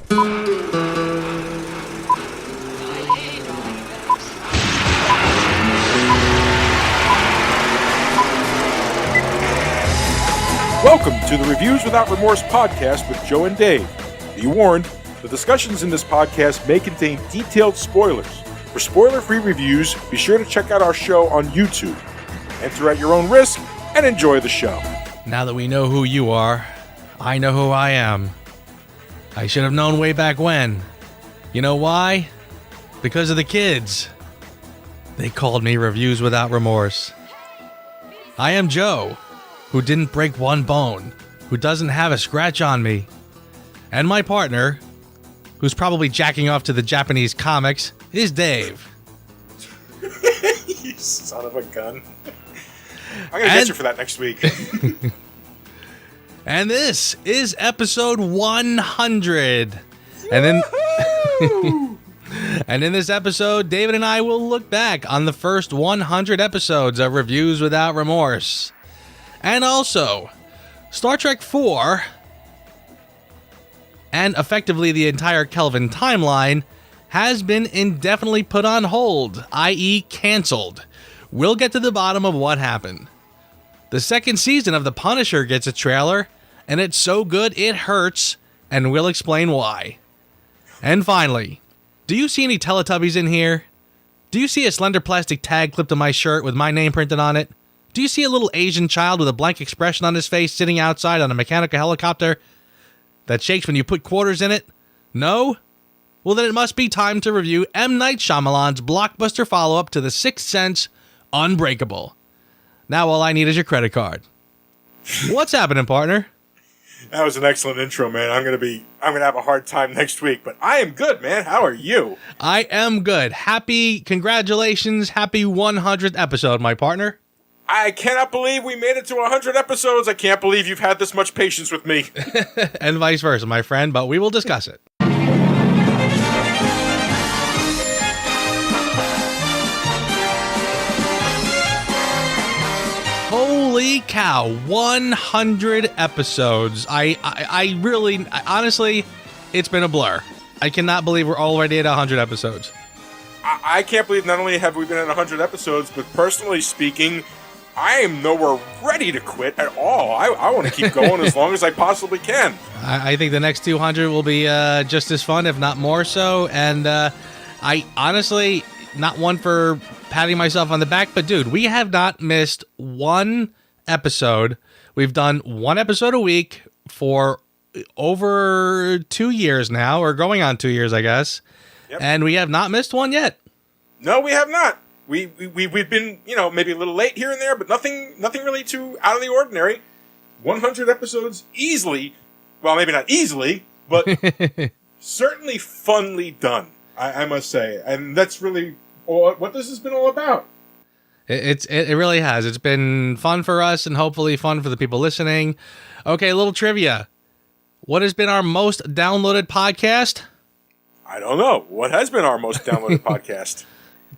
Welcome to the Reviews Without Remorse podcast with Joe and Dave. Be warned, the discussions in this podcast may contain detailed spoilers. For spoiler-free reviews, be sure to check out our show on YouTube. Enter at your own risk and enjoy the show. Now that we know who you are, I know who I am. I should have known way back when. You know why? Because of the kids. They called me Reviews Without Remorse. I am Joe, who didn't break one bone, who doesn't have a scratch on me. And my partner, who's probably jacking off to the Japanese comics, is Dave. You son of a gun. I'm going to get you for that next week. And this is episode 100. And in this episode, David and I will look back on the first 100 episodes of Reviews Without Remorse. And also, Star Trek 4, and effectively the entire Kelvin Timeline, has been indefinitely put on hold, i.e. canceled. We'll get to the bottom of what happened. The second season of The Punisher gets a trailer, and it's so good it hurts, and we'll explain why. And finally, do you see any Teletubbies in here? Do you see a slender plastic tag clipped to my shirt with my name printed on it? Do you see a little Asian child with a blank expression on his face sitting outside on a mechanical helicopter that shakes when you put quarters in it? No? Well, then it must be time to review M. Night Shyamalan's blockbuster follow-up to The Sixth Sense, Unbreakable. Now all I need is your credit card. What's happening, partner? That was an excellent intro, man. I'm gonna have a hard time next week, but I am good, man. How are you? I am good. Congratulations, happy 100th episode, my partner. I cannot believe we made it to 100 episodes. I can't believe you've had this much patience with me. And vice versa, my friend, but we will discuss it. Holy cow, 100 episodes. I really, honestly, it's been a blur. I cannot believe we're already at 100 episodes. I can't believe not only have we been at 100 episodes, but personally speaking, I am nowhere ready to quit at all. I want to keep going as long as I possibly can. I think the next 200 will be just as fun, if not more so. And I honestly, not one for patting myself on the back, but dude, we have not missed one episode. We've done one episode a week for over 2 years now, or going on 2 years, I guess. Yep. And we have not missed one yet. No, we have not. We've been, maybe a little late here and there, but nothing really too out of the ordinary. 100 episodes easily. Well, maybe not easily, but certainly funly done, I must say. And that's really what this has been all about. It really has. It's been fun for us and hopefully fun for the people listening. Okay, a little trivia. What has been our most downloaded podcast? I don't know. What has been our most downloaded podcast?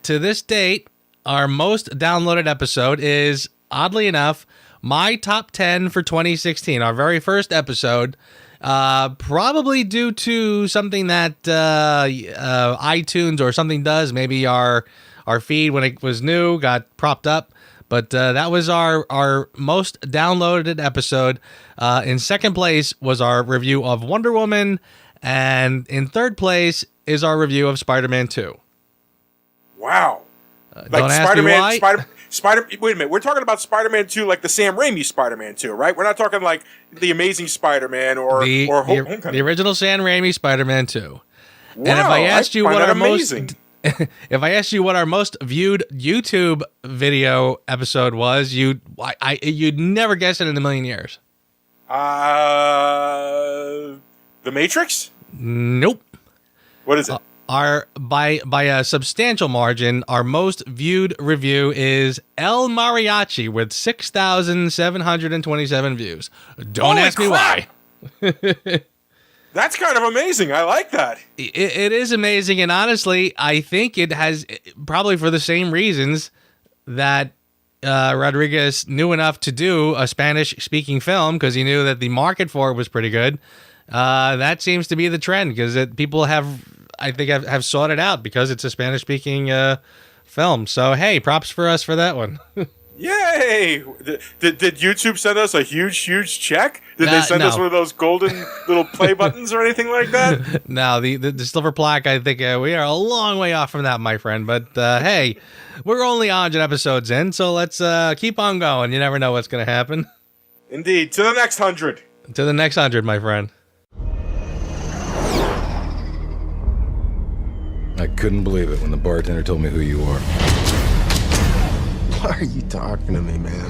To this date, our most downloaded episode is, oddly enough, my top 10 for 2016, our very first episode, probably due to something that iTunes or something does. Maybe our feed, when it was new, got propped up. But that was our most downloaded episode. In second place was our review of Wonder Woman. And in third place is our review of Spider-Man 2. Wow. Don't ask me why. Wait a minute. We're talking about Spider-Man 2 like the Sam Raimi Spider-Man 2, right? We're not talking like the Amazing Spider-Man or Homecoming. The original Sam Raimi Spider-Man 2. Wow, and if I asked you what our amazing. if I asked you what our most viewed YouTube video episode was, you'd never guess it in a million years. The Matrix? Nope. What is it? By a substantial margin, our most viewed review is El Mariachi with 6,727 views. Don't ask me why. That's kind of amazing. I like that. It is amazing, and honestly, I think it has, probably for the same reasons that Rodriguez knew enough to do a Spanish-speaking film, because he knew that the market for it was pretty good. That seems to be the trend because people have sought it out because it's a Spanish-speaking film. So, hey, props for us for that one. Yay! Did YouTube send us a huge check? Did they send us one of those golden little play buttons or anything like that? No, the silver plaque, I think we are a long way off from that, my friend. But hey, we're only 100 episodes in, so let's keep on going. You never know what's going to happen. Indeed. To the next 100. To the next 100, my friend. I couldn't believe it when the bartender told me who you are. Why are you talking to me, man?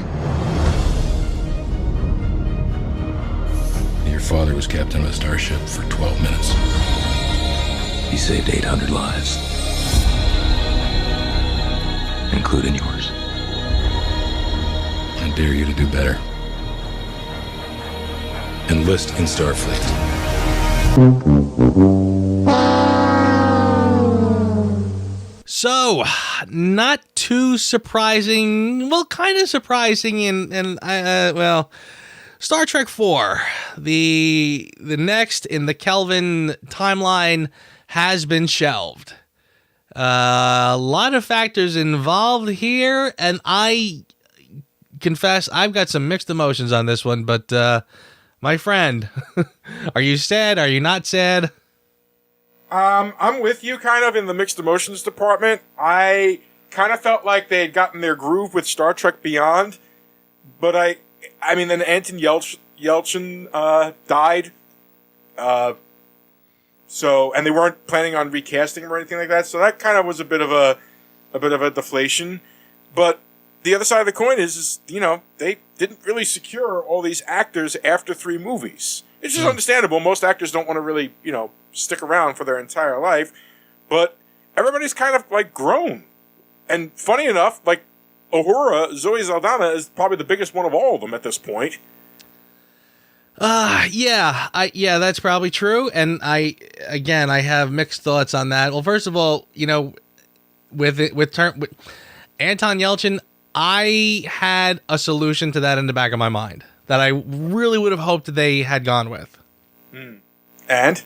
Your father was captain of a starship for 12 minutes. He saved 800 lives, including yours. I dare you to do better. Enlist in Starfleet. So, not too surprising. Well, kind of surprising, and Star Trek 4, the next in the Kelvin timeline, has been shelved. A lot of factors involved here, and I confess I've got some mixed emotions on this one. But my friend, are you sad? Are you not sad? I'm with you kind of in the mixed emotions department. I kind of felt like they had gotten their groove with Star Trek Beyond, but I mean, then Anton Yelchin died, so, and they weren't planning on recasting him or anything like that, so that kind of was a bit of a deflation. But the other side of the coin is they didn't really secure all these actors after 3 movies. It's just understandable. Most actors don't want to really, stick around for their entire life, but everybody's kind of like grown. And funny enough, like Uhura, Zoe Saldana is probably the biggest one of all of them at this point. Yeah, that's probably true. And I have mixed thoughts on that. Well, first of all, with Anton Yelchin, I had a solution to that in the back of my mind that I really would have hoped they had gone with. And?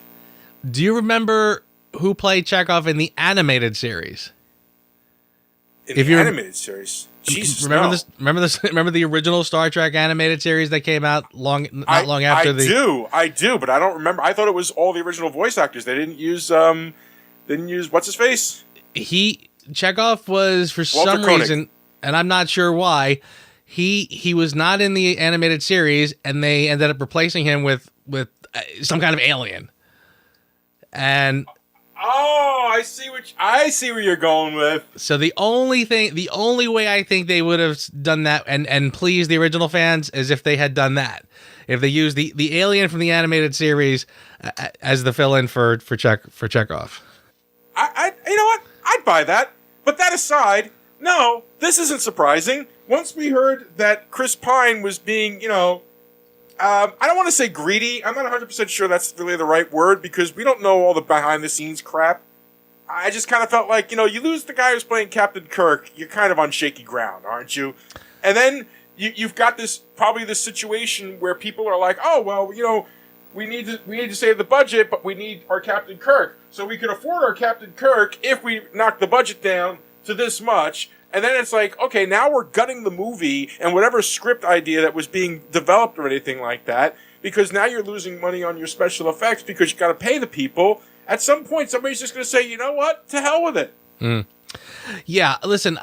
Do you remember who played Chekhov in the animated series? Animated series? Jesus, remember no. this? Remember the original Star Trek animated series that came out not long after I do, but I don't remember. I thought it was all the original voice actors. They didn't use what's his face? Chekhov was, for Walter some Koenig. reason, and I'm not sure why, he was not in the animated series, and they ended up replacing him with some kind of alien. And I see where you're going with. so the only way I think they would have done that and pleased the original fans is if they had done that. If they used the alien from the animated series as the fill-in for Chekhov. You know what? I'd buy that. But that aside, no, this isn't surprising. Once we heard that Chris Pine was being, I don't want to say greedy. I'm not 100% sure that's really the right word because we don't know all the behind-the-scenes crap. I just kind of felt like, you lose the guy who's playing Captain Kirk, you're kind of on shaky ground, aren't you? And then you've got this situation where people are like, oh, well, we need to save the budget, but we need our Captain Kirk. So we can afford our Captain Kirk if we knock the budget down to this much. And then it's like, okay, now we're gutting the movie and whatever script idea that was being developed or anything like that, because now you're losing money on your special effects because you got to pay the people. At some point, somebody's just going to say, you know what? To hell with it. Yeah, listen,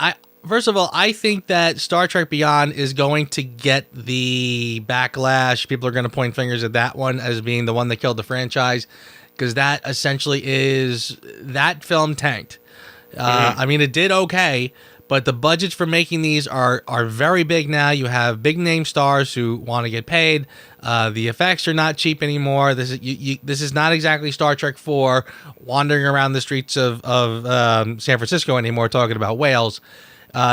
first of all, I think that Star Trek Beyond is going to get the backlash. People are going to point fingers at that one as being the one that killed the franchise, because that essentially is that film tanked. I mean, it did okay, but the budgets for making these are very big now. You have big name stars who want to get paid. The effects are not cheap anymore. This is not exactly Star Trek 4 wandering around the streets of San Francisco anymore talking about whales.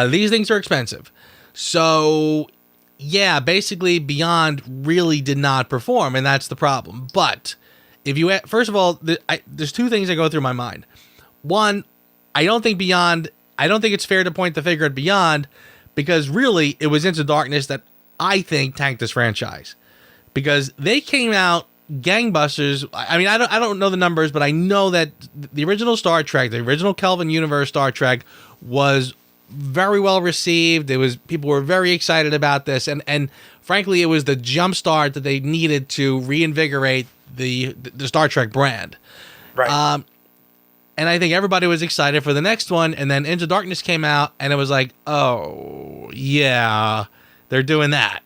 These things are expensive. So, yeah, basically Beyond really did not perform, and that's the problem. But first of all, there's 2 things that go through my mind. One, I don't think it's fair to point the finger at Beyond, because really it was Into Darkness that I think tanked this franchise, because they came out gangbusters. I mean, I don't know the numbers, but I know that the original Star Trek, the original Kelvin universe Star Trek, was very well received. People were very excited about this, and frankly, it was the jump start that they needed to reinvigorate the Star Trek brand. Right. And I think everybody was excited for the next one, and then Into Darkness came out, and it was like, oh yeah, they're doing that.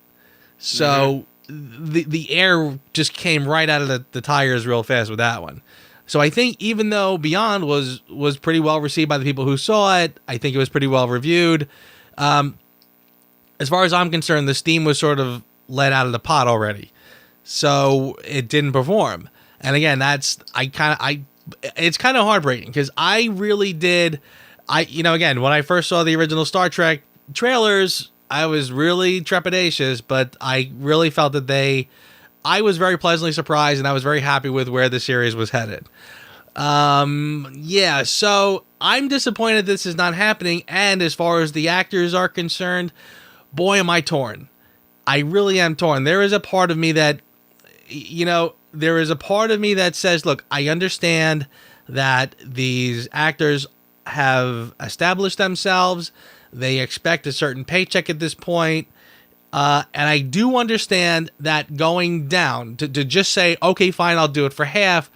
So the air just came right out of the tires real fast with that one. So I think even though Beyond was pretty well received by the people who saw it, I think it was pretty well reviewed. As far as I'm concerned, the steam was sort of let out of the pot already, so it didn't perform. And again, it's kind of heartbreaking because I really did. Again, when I first saw the original Star Trek trailers, I was really trepidatious, but I really felt that I was very pleasantly surprised, and I was very happy with where the series was headed. So I'm disappointed this is not happening, and as far as the actors are concerned, boy, am I torn. I really am torn. There is a part of me that, says, look, I understand that these actors have established themselves. They expect a certain paycheck at this point. And I do understand that going down to just say, okay, fine, I'll do it for half,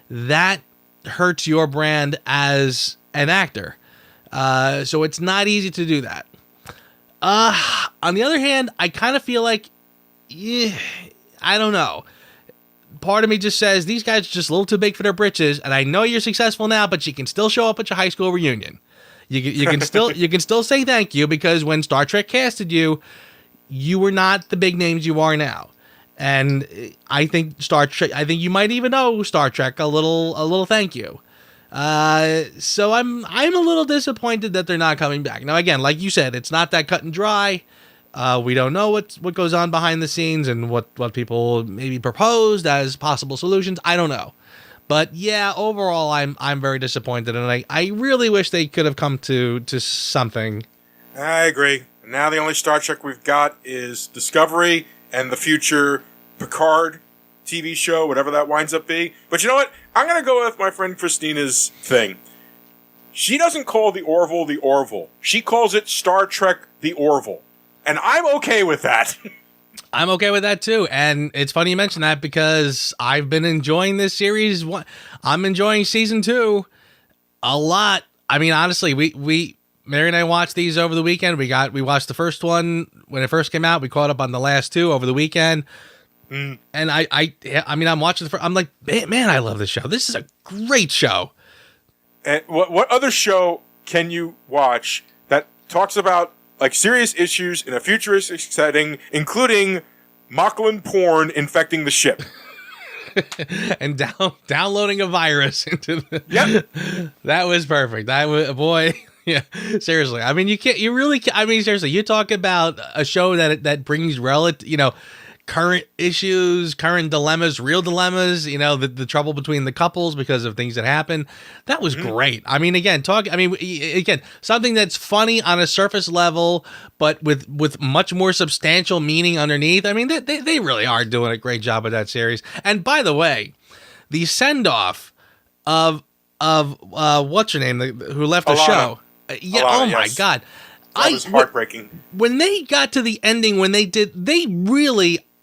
that hurts your brand as an actor. So it's not easy to do that. On the other hand, I kind of feel like, I don't know. Part of me just says, these guys are just a little too big for their britches, and I know you're successful now, but you can still show up at your high school reunion. You can still say thank you, because when Star Trek casted you, you were not the big names you are now. And I think you might even owe Star Trek a little thank you. So I'm a little disappointed that they're not coming back. Now, again, like you said, it's not that cut and dry. We don't know what goes on behind the scenes and what people maybe proposed as possible solutions. I don't know. But yeah, overall, I'm very disappointed, and I really wish they could have come to something. I agree. Now the only Star Trek we've got is Discovery and the future Picard TV show, whatever that winds up being. But you know what? I'm going to go with my friend Christina's thing. She doesn't call the Orville. She calls it Star Trek the Orville. And I'm okay with that. I'm okay with that too. And it's funny you mention that, because I've been enjoying this series. I'm enjoying season 2 a lot. I mean, honestly, Mary and I watched these over the weekend. We watched the first one when it first came out. We caught up on the last 2 over the weekend. And I mean, I'm watching I'm like, man, I love this show. This is a great show. And what other show can you watch that talks about like serious issues in a futuristic setting, including Moclan porn infecting the ship? And downloading a virus into the... Yep. That was perfect. That was, boy, yeah, seriously. I mean, seriously, you talk about a show that brings current issues, current dilemmas, real dilemmas, the trouble between the couples because of things that happen. That was great. I mean, again, something that's funny on a surface level, but with much more substantial meaning underneath. I mean, they really are doing a great job with that series. And by the way, the send-off of what's her name, who left the Alana. show. Yeah. Alana, oh my yes. God. That was heartbreaking. When they got to the ending,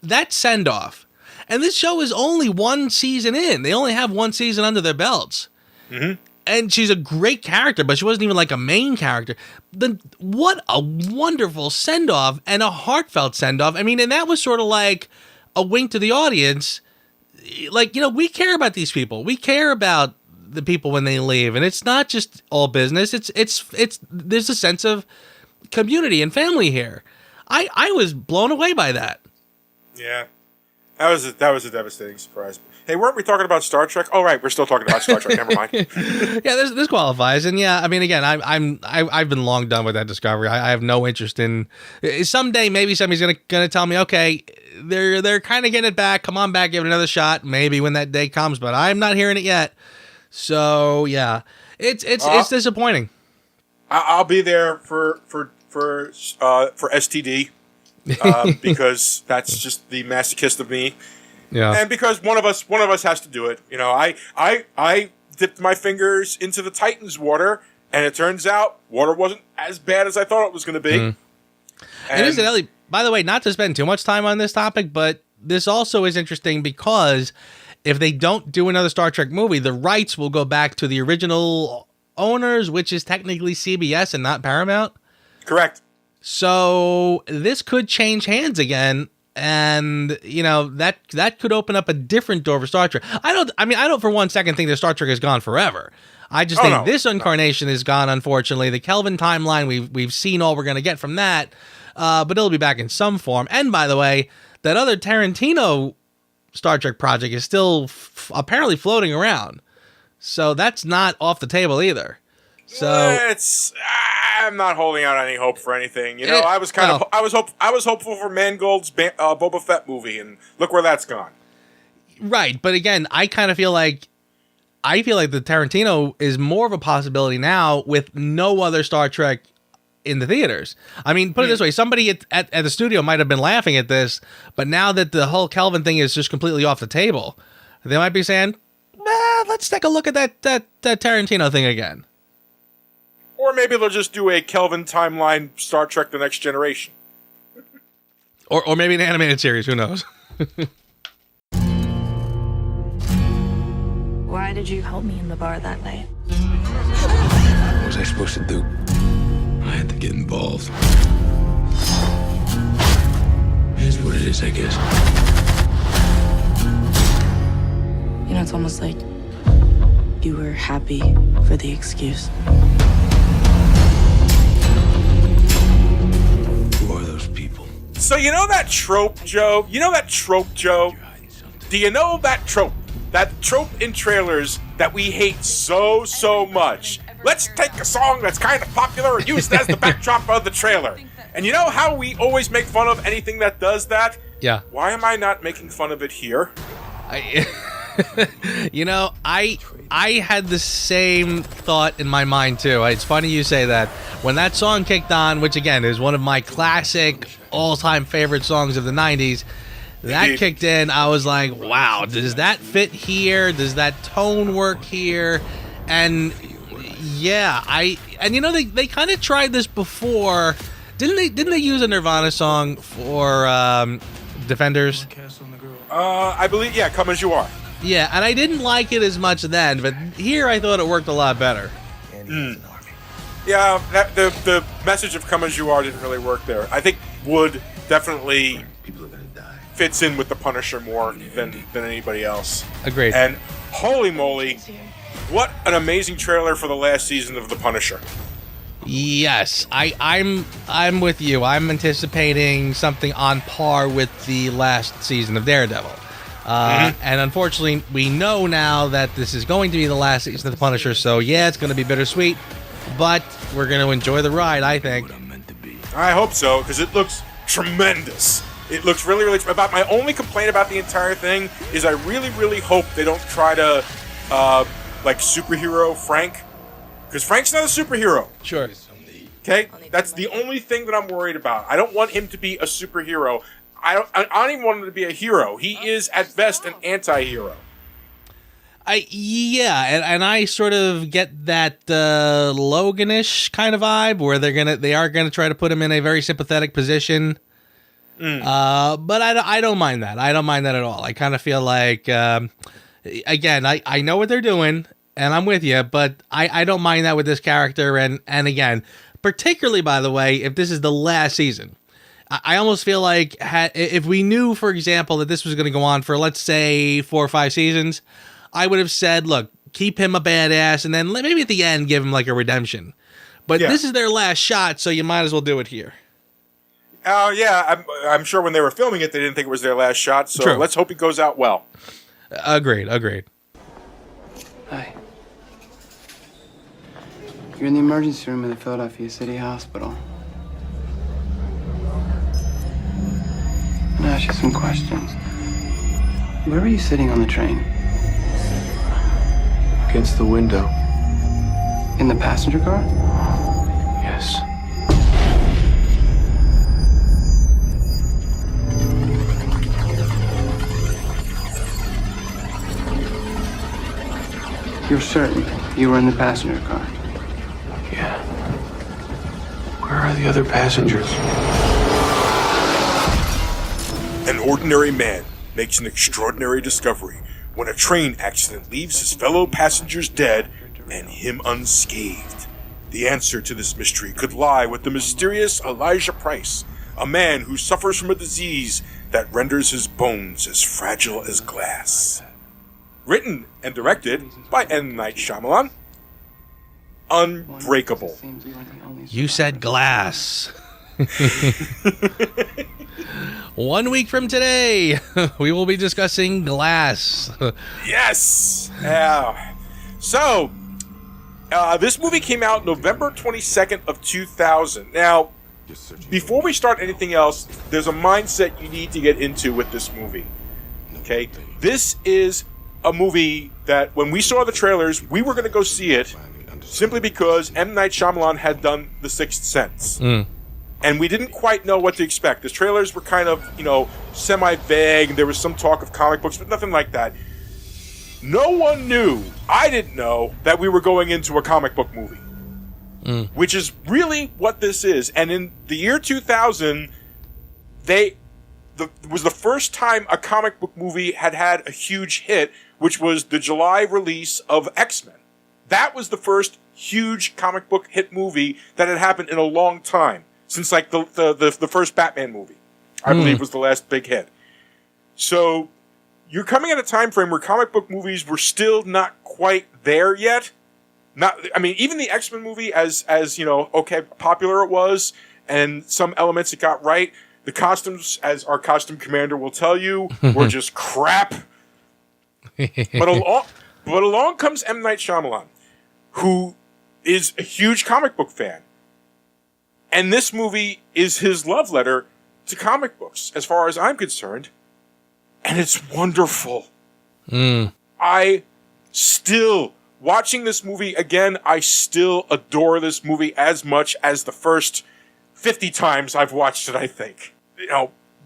that send off, and this show is only one season in. They only have one season under their belts. Mm-hmm. And she's a great character, but she wasn't even like a main character. Then what a wonderful send off, and a heartfelt send off. I mean, and that was sort of like a wink to the audience. Like, we care about these people. We care about the people when they leave, and it's not just all business. It's there's a sense of community and family here. I was blown away by that. Yeah, that was a devastating surprise. Hey, weren't we talking about Star Trek? Oh, right, we're still talking about Star Trek. Never mind. Yeah, this qualifies, and yeah, I mean, again, I've been long done with that Discovery. I have no interest in. Someday, maybe somebody's gonna tell me, okay, they're kind of getting it back. Come on back, give it another shot. Maybe when that day comes, but I'm not hearing it yet. So yeah, it's disappointing. I'll be there for STD. Because that's just the masochist of me. Yeah. And because one of us has to do it. You know, I dipped my fingers into the Titans water, and it turns out water wasn't as bad as I thought it was going to be. And incidentally, by the way, not to spend too much time on this topic, but this also is interesting because if they don't do another Star Trek movie, the rights will go back to the original owners, which is technically CBS and not Paramount. Correct. So this could change hands again, and you know that could open up a different door for Star Trek. I don't for one second think that Star Trek is gone forever. I just think this incarnation is gone. Unfortunately, the Kelvin timeline, we've seen all we're going to get from that, but it'll be back in some form. And by the way, that other Tarantino Star Trek project is still apparently floating around, so that's not off the table either. So I'm not holding out any hope for anything. You know, I was hopeful for Mangold's Boba Fett movie, and look where that's gone. Right, but again, I kind of feel like the Tarantino is more of a possibility now with no other Star Trek in the theaters. I mean, put it this way, somebody at the studio might have been laughing at this, but now that the whole Kelvin thing is just completely off the table, they might be saying, let's take a look at that Tarantino thing again. Or maybe they'll just do a Kelvin timeline Star Trek The Next Generation. Or maybe an animated series, who knows? Why did you help me in the bar that night? What was I supposed to do? I had to get involved. It's what it is, I guess. You know, it's almost like you were happy for the excuse. Who are those people? So you know that trope, Joe? Do you know that trope? That trope in trailers that we hate so much. Let's take a song that's kind of popular and use it as the backdrop of the trailer. And you know how we always make fun of anything that does that? Yeah. Why am I not making fun of it here? You know, I had the same thought in my mind too. It's funny you say that. When that song kicked on, which again is one of my classic all-time favorite songs of the 90s, that kicked in, I was like, wow, does that fit here? Does that tone work here? And yeah, you know, they kind of tried this before. Didn't they use a Nirvana song for Defenders? I believe, yeah, Come As You Are. Yeah, and I didn't like it as much then, but here I thought it worked a lot better. Yeah, the message of Come As You Are didn't really work there. I think Wood definitely fits in with the Punisher more than anybody else. Agreed. And holy moly, what an amazing trailer for the last season of The Punisher. Yes, I'm with you. I'm anticipating something on par with the last season of Daredevil. And unfortunately, we know now that this is going to be the last season of The Punisher, so yeah, it's going to be bittersweet, but we're going to enjoy the ride, I think. I hope so, because it looks tremendous. It looks really, really... About my only complaint about the entire thing is I really, really hope they don't try to, like, superhero Frank. Because Frank's not a superhero. Sure. Okay? That's the only thing that I'm worried about. I don't want him to be a superhero. I don't even want him to be a hero. He is, at best, an anti-hero. And I sort of get that Logan-ish kind of vibe where they are gonna try to put him in a very sympathetic position. But I don't mind that. I don't mind that at all. I kind of feel like, again, I know what they're doing, and I'm with you, but I don't mind that with this character. And again, particularly, by the way, if this is the last season, I almost feel like if we knew, for example, that this was going to go on for, let's say, 4 or 5 seasons, I would have said, look, keep him a badass, and then maybe at the end give him like a redemption. But this is their last shot, so you might as well do it here. Oh, yeah. I'm sure when they were filming it, they didn't think it was their last shot, so Let's hope it goes out well. Agreed. Hi. You're in the emergency room of the Philadelphia City Hospital. I'm gonna ask you some questions. Where were you sitting on the train? Against the window. In the passenger car? Yes. You're certain you were in the passenger car? Yeah. Where are the other passengers? An ordinary man makes an extraordinary discovery when a train accident leaves his fellow passengers dead and him unscathed. The answer to this mystery could lie with the mysterious Elijah Price, a man who suffers from a disease that renders his bones as fragile as glass. Written and directed by M. Night Shyamalan. Unbreakable. You said glass. 1 week from today, we will be discussing Glass. Yes! So, this movie came out November 22nd of 2000. Now, before we start anything else, there's a mindset you need to get into with this movie. Okay? This is a movie that when we saw the trailers, we were going to go see it simply because M. Night Shyamalan had done The Sixth Sense. And we didn't quite know what to expect. The trailers were kind of, semi-vague. There was some talk of comic books, but nothing like that. No one knew, I didn't know, that we were going into a comic book movie. Which is really what this is. And in the year 2000, was the first time a comic book movie had a huge hit, which was the July release of X-Men. That was the first huge comic book hit movie that had happened in a long time. Since like the first Batman movie, I believe was the last big hit. So you're coming at a time frame where comic book movies were still not quite there yet. Even the X-Men movie, as popular it was, and some elements it got right. The costumes, as our costume commander will tell you, were just crap. But along comes M. Night Shyamalan, who is a huge comic book fan. And this movie is his love letter to comic books, as far as I'm concerned. And it's wonderful. Watching this movie again, I still adore this movie as much as the first 50 times I've watched it, I think.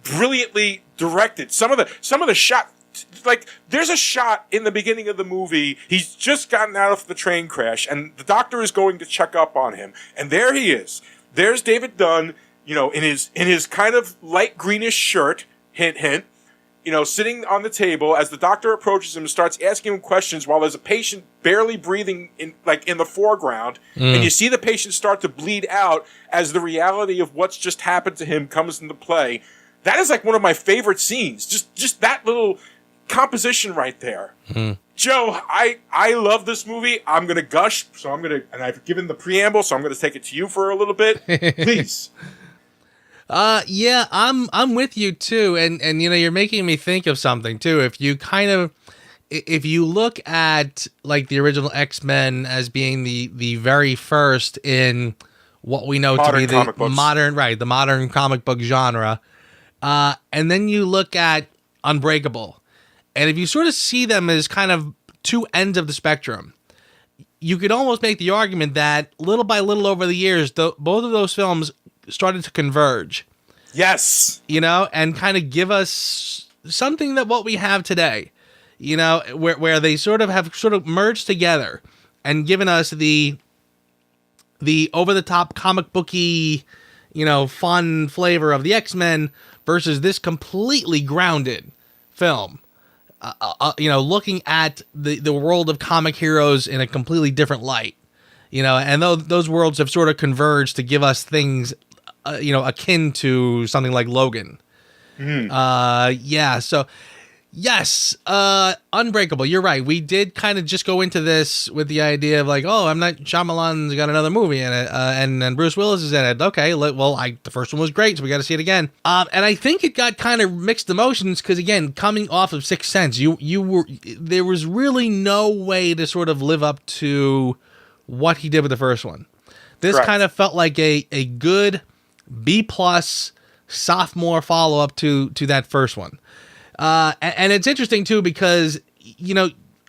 Brilliantly directed. Some of the shot, like, there's a shot in the beginning of the movie, he's just gotten out of the train crash, and the doctor is going to check up on him. And there he is. There's David Dunn, in his kind of light greenish shirt, hint, hint, sitting on the table as the doctor approaches him and starts asking him questions while there's a patient barely breathing in the foreground. And you see the patient start to bleed out as the reality of what's just happened to him comes into play. That is like one of my favorite scenes. Just that little composition right there. Joe, I love this movie. I'm going to gush, and I've given the preamble, so I'm going to take it to you for a little bit. Please. Yeah, I'm with you too. And you're making me think of something too. If you look at like the original X-Men as being the very first in what we know to be the modern comic book genre, and then you look at Unbreakable, and if you sort of see them as kind of two ends of the spectrum, you could almost make the argument that little by little over the years, both of those films started to converge. Yes. And kind of give us something that what we have today, where they sort of merged together and given us the over-the-top comic booky, fun flavor of the X-Men versus this completely grounded film. Looking at the world of comic heroes in a completely different light, and those worlds have sort of converged to give us things, akin to something like Logan. So yes, Unbreakable. You're right. We did kind of just go into this with the idea of like, oh, I'm not Shyamalan's got another movie in it, and Bruce Willis is in it. Okay, the first one was great, so we got to see it again. And I think it got kind of mixed emotions because again, coming off of Sixth Sense, there was really no way to sort of live up to what he did with the first one. This kind of felt like a good B+ sophomore follow up to that first one. And it's interesting too because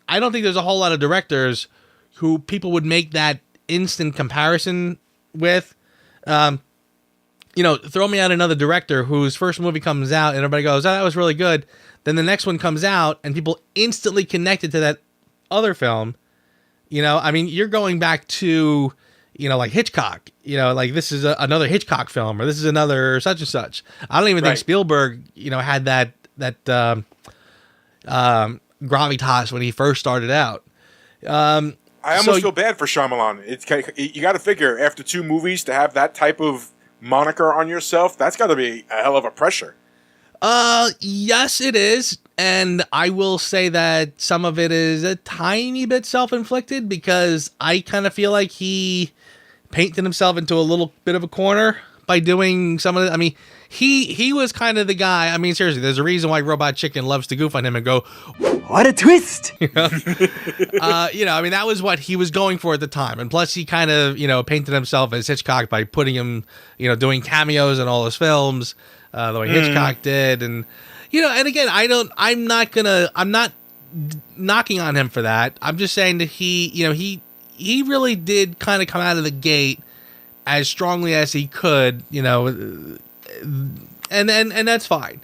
I don't think there's a whole lot of directors who people would make that instant comparison with. Throw me out another director whose first movie comes out and everybody goes, "Oh, that was really good." Then the next one comes out and people instantly connected to that other film, You know, I mean, you're going back to, you know, like Hitchcock. You know, like this is another Hitchcock film, or this is another such and such. I don't even think Spielberg, you know, had that gravitas when he first started out. I almost feel bad for Shyamalan. You got to figure after 2 movies to have that type of moniker on yourself. That's got to be a hell of a pressure. Yes, it is. And I will say that some of it is a tiny bit self-inflicted, because I kind of feel like he painted himself into a little bit of a corner by doing some of it. I mean, he was kind of the guy. I mean, seriously, there's a reason why Robot Chicken loves to goof on him and go, What a twist! you know, I mean, that was what he was going for at the time. And plus he kind of, you know, painted himself as Hitchcock by putting him, you know, doing cameos in all his films, the way Hitchcock did. And, you know, and again, I'm not knocking on him for that. I'm just saying that he really did kind of come out of the gate as strongly as he could, you know, and that's fine.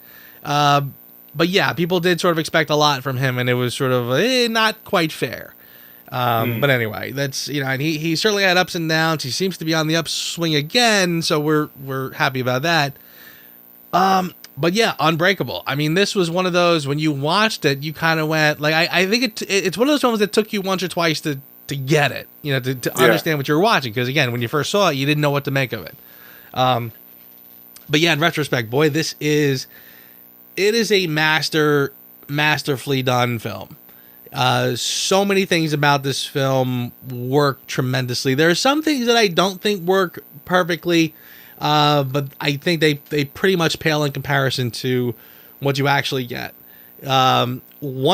But yeah, people did sort of expect a lot from him, and it was sort of not quite fair. But anyway, that's, you know, and he certainly had ups and downs. He seems to be on the upswing again, so we're happy about that. But yeah, Unbreakable. I mean, this was one of those, when you watched it, you kind of went, like, I think it's one of those films that took you once or twice to get it, you know, to understand what you were watching. Because again, when you first saw it, you didn't know what to make of it. But yeah, in retrospect, boy, it is a masterfully done film. So many things about this film work tremendously. There are some things that I don't think work perfectly, but I think they pretty much pale in comparison to what you actually get. One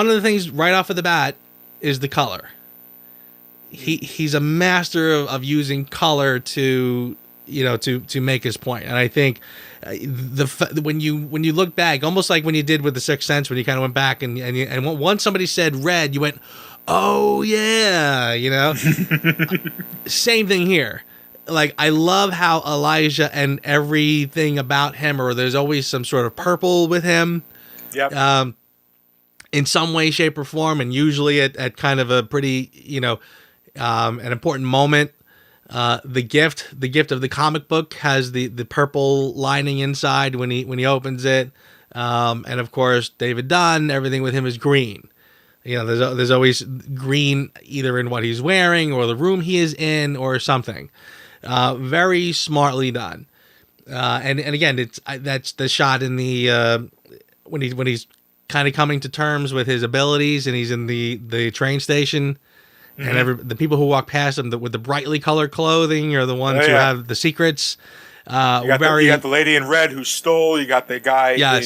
of the things right off of the bat is the color. He's a master of using color to, you know, to make his point. And I think when you look back, almost like when you did with The Sixth Sense, when you kind of went back and once somebody said red, you went, oh yeah, you know. Same thing here. Like, I love how Elijah and everything about him, or there's always some sort of purple with him. Yep. In some way, shape, or form, and usually at kind of a pretty, you know, an important moment. The gift of the comic book has the purple lining inside when he opens it, and of course David Dunn, everything with him is green. You know, there's always green either in what he's wearing or the room he is in or something. Very smartly done. And again, that's the shot in the when he's kind of coming to terms with his abilities, and he's in the train station. Mm-hmm. And the people who walk past him with the brightly colored clothing are the ones who have the secrets. You got the lady in red who stole. You got the guy in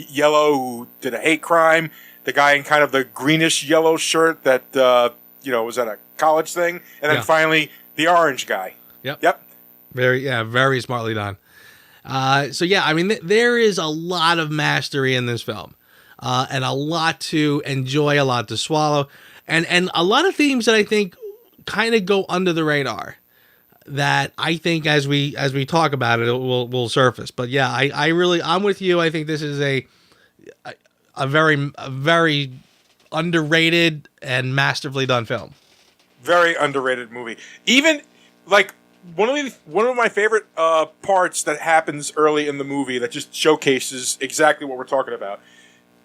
yellow who did a hate crime. The guy in kind of the greenish yellow shirt that was at a college thing, and then finally the orange guy. Yep. Very smartly done. So yeah, I mean, there is a lot of mastery in this film, and a lot to enjoy, a lot to swallow. And a lot of themes that I think kind of go under the radar, that I think as we talk about it will surface. But yeah, I'm with you. I think this is a very underrated and masterfully done film. Very underrated movie. Even like one of my favorite parts that happens early in the movie that just showcases exactly what we're talking about.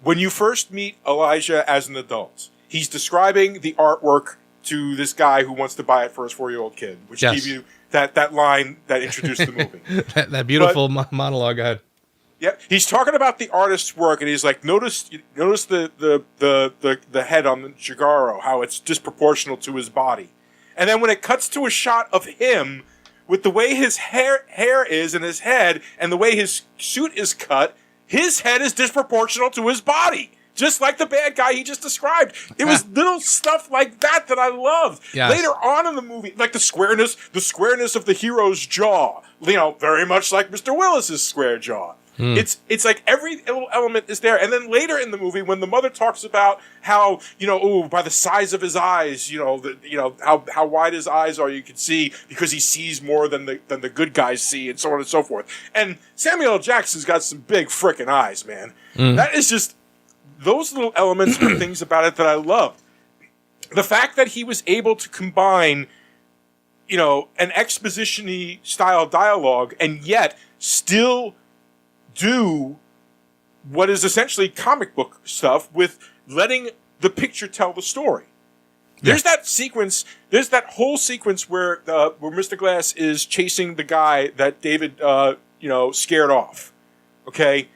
When you first meet Elijah as an adult, he's describing the artwork to this guy who wants to buy it for his 4-year-old kid, which gives you that line that introduced the movie. that beautiful monologue I had. Yep. He's talking about the artist's work, and he's like, notice the head on the Jigaro, how it's disproportional to his body. And then when it cuts to a shot of him, with the way his hair is in his head, and the way his suit is cut, his head is disproportional to his body. Just like the bad guy he just described. It was little stuff like that I loved. Yes. Later on in the movie, like the squareness of the hero's jaw. You know, very much like Mr. Willis's square jaw. It's like every little element is there. And then later in the movie, when the mother talks about how, by the size of his eyes, how wide his eyes are, you can see because he sees more than the good guys see, and so on and so forth. And Samuel L. Jackson's got some big frickin' eyes, man. That is just, those little elements are things about it that I loved. the fact that he was able to combine, you know, an exposition-y style dialogue and yet still do what is essentially comic book stuff with letting the picture tell the story. There's that sequence. There's that whole sequence where Mr. Glass is chasing the guy that David, scared off. Okay,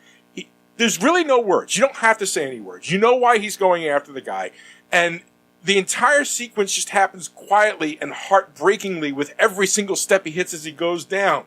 there's really no words. You don't have to say any words. You know why he's going after the guy, and the entire sequence just happens quietly and heartbreakingly with every single step he hits as he goes down,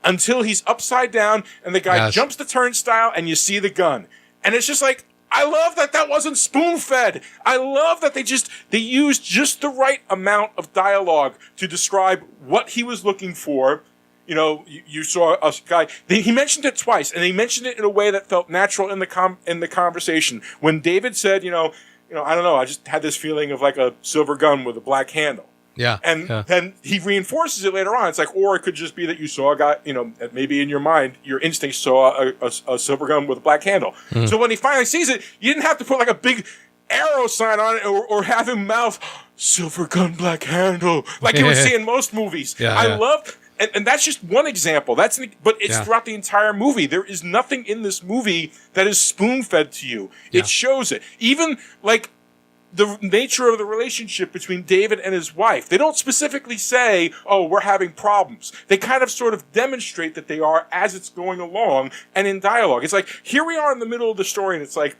until he's upside down and the guy jumps the turnstile and you see the gun, and it's just like. I love that wasn't spoon-fed. I love that they used just the right amount of dialogue to describe what he was looking for. You know, you saw a guy. He mentioned it twice, and he mentioned it in a way that felt natural in the conversation. When David said, I don't know, I just had this feeling of like a silver gun with a black handle. Yeah. And then he reinforces it later on. It's like, or it could just be that you saw a guy, maybe in your mind, your instinct saw a silver gun with a black handle. Mm-hmm. So when he finally sees it, you didn't have to put like a big arrow sign on it or have him mouth, silver gun, black handle, like you would see in most movies. I love, and that's just one example. But it's throughout the entire movie. There is nothing in this movie that is spoon-fed to you. It shows it. Even like, the nature of the relationship between David and his wife. They don't specifically say, oh, we're having problems. They kind of sort of demonstrate that they are as it's going along and in dialogue. It's like, here we are in the middle of the story, and it's like,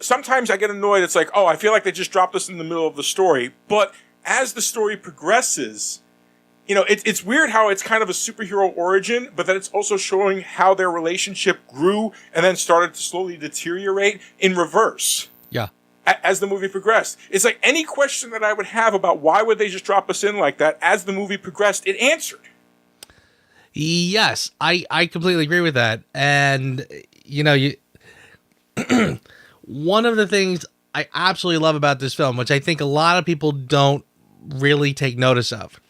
sometimes I get annoyed. It's like, oh, I feel like they just dropped us in the middle of the story. But as the story progresses, it's weird how it's kind of a superhero origin, but then it's also showing how their relationship grew and then started to slowly deteriorate in reverse. Yeah. As the movie progressed. It's like any question that I would have about why would they just drop us in like that, as the movie progressed, it answered. Yes, I completely agree with that. And, one of the things I absolutely love about this film, which I think a lot of people don't really take notice of,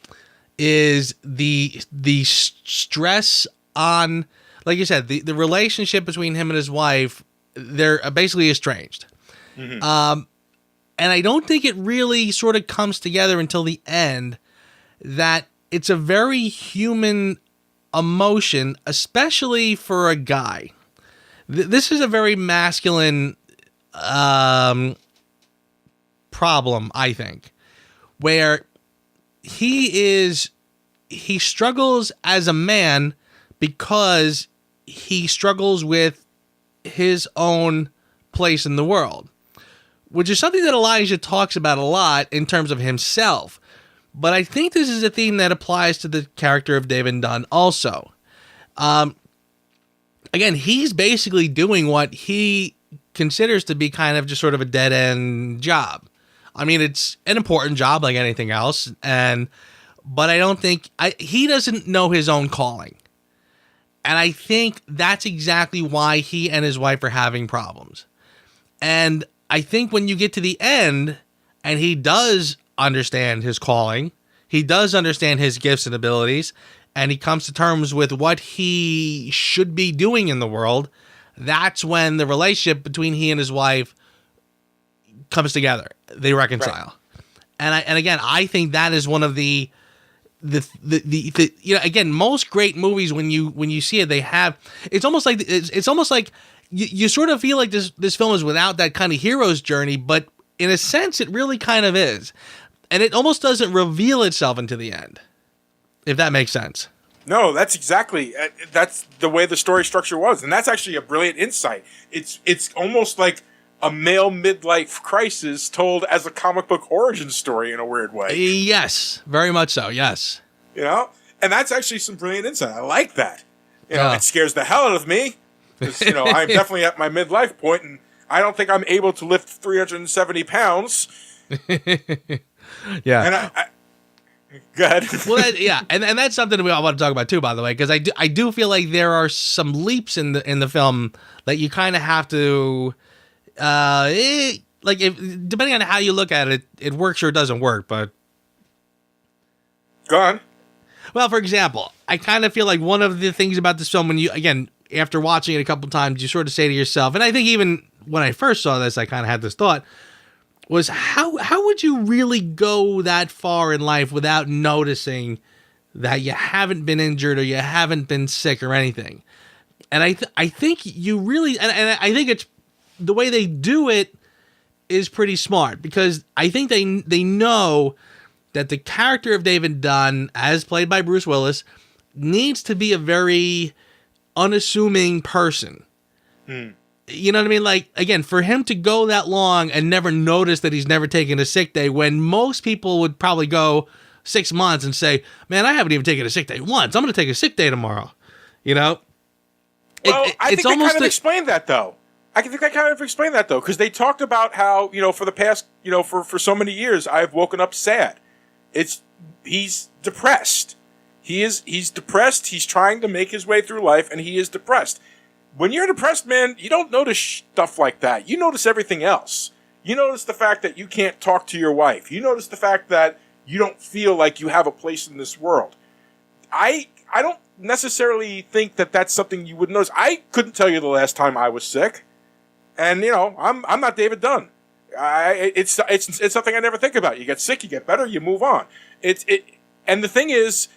is the stress on, like you said, the relationship between him and his wife. They're basically estranged. Mm-hmm. And I don't think it really sort of comes together until the end that it's a very human emotion, especially for a guy. This is a very masculine problem, I think, where he struggles as a man because he struggles with his own place in the world, which is something that Elijah talks about a lot in terms of himself. But I think this is a theme that applies to the character of David Dunn also. Again, he's basically doing what he considers to be kind of just sort of a dead-end job. I mean, it's an important job like anything else, but I don't think he doesn't know his own calling. And I think that's exactly why he and his wife are having problems. And I think when you get to the end and he does understand his calling, he does understand his gifts and abilities, and he comes to terms with what he should be doing in the world, that's when the relationship between he and his wife comes together. They reconcile. Right. And again, I think that is one of the again, most great movies, when you see it, they have, it's almost like you sort of feel like this film is without that kind of hero's journey, but in a sense it really kind of is. And it almost doesn't reveal itself until the end, if that makes sense. No, that's the way the story structure was. And that's actually a brilliant insight. It's almost like a male midlife crisis told as a comic book origin story in a weird way. Yes, very much so, yes. And that's actually some brilliant insight. I like that. It scares the hell out of me. Because, I'm definitely at my midlife point, and I don't think I'm able to lift 370 pounds. Yeah. And I good. Well, and that's something I want to talk about too, by the way, because I do feel like there are some leaps in the film that you kind of have to, depending on how you look at it, it works or it doesn't work. But go on. Well, for example, I kind of feel like one of the things about this film, when you, again, after watching it a couple times, you sort of say to yourself, and I think even when I first saw this, I kind of had this thought, was how would you really go that far in life without noticing that you haven't been injured or you haven't been sick or anything? And I think you really, and I think it's the way they do it is pretty smart, because I think they know that the character of David Dunn, as played by Bruce Willis, needs to be a very unassuming person. You know what I mean? Like, again, for him to go that long and never notice that he's never taken a sick day, when most people would probably go 6 months and say, man, I haven't even taken a sick day once. I'm going to take a sick day tomorrow. You know? Well, I think they kind of explained that, though. I think they kind of explained that, though, because they talked about how, for the past, for so many years, I've woken up sad. He's depressed. He's depressed. He's trying to make his way through life, and he is depressed. When you're depressed, man, you don't notice stuff like that. You notice everything else. You notice the fact that you can't talk to your wife. You notice the fact that you don't feel like you have a place in this world. I don't necessarily think that that's something you would notice. I couldn't tell you the last time I was sick, and I'm not David Dunn. It's something I never think about. You get sick, you get better, you move on. And the thing is,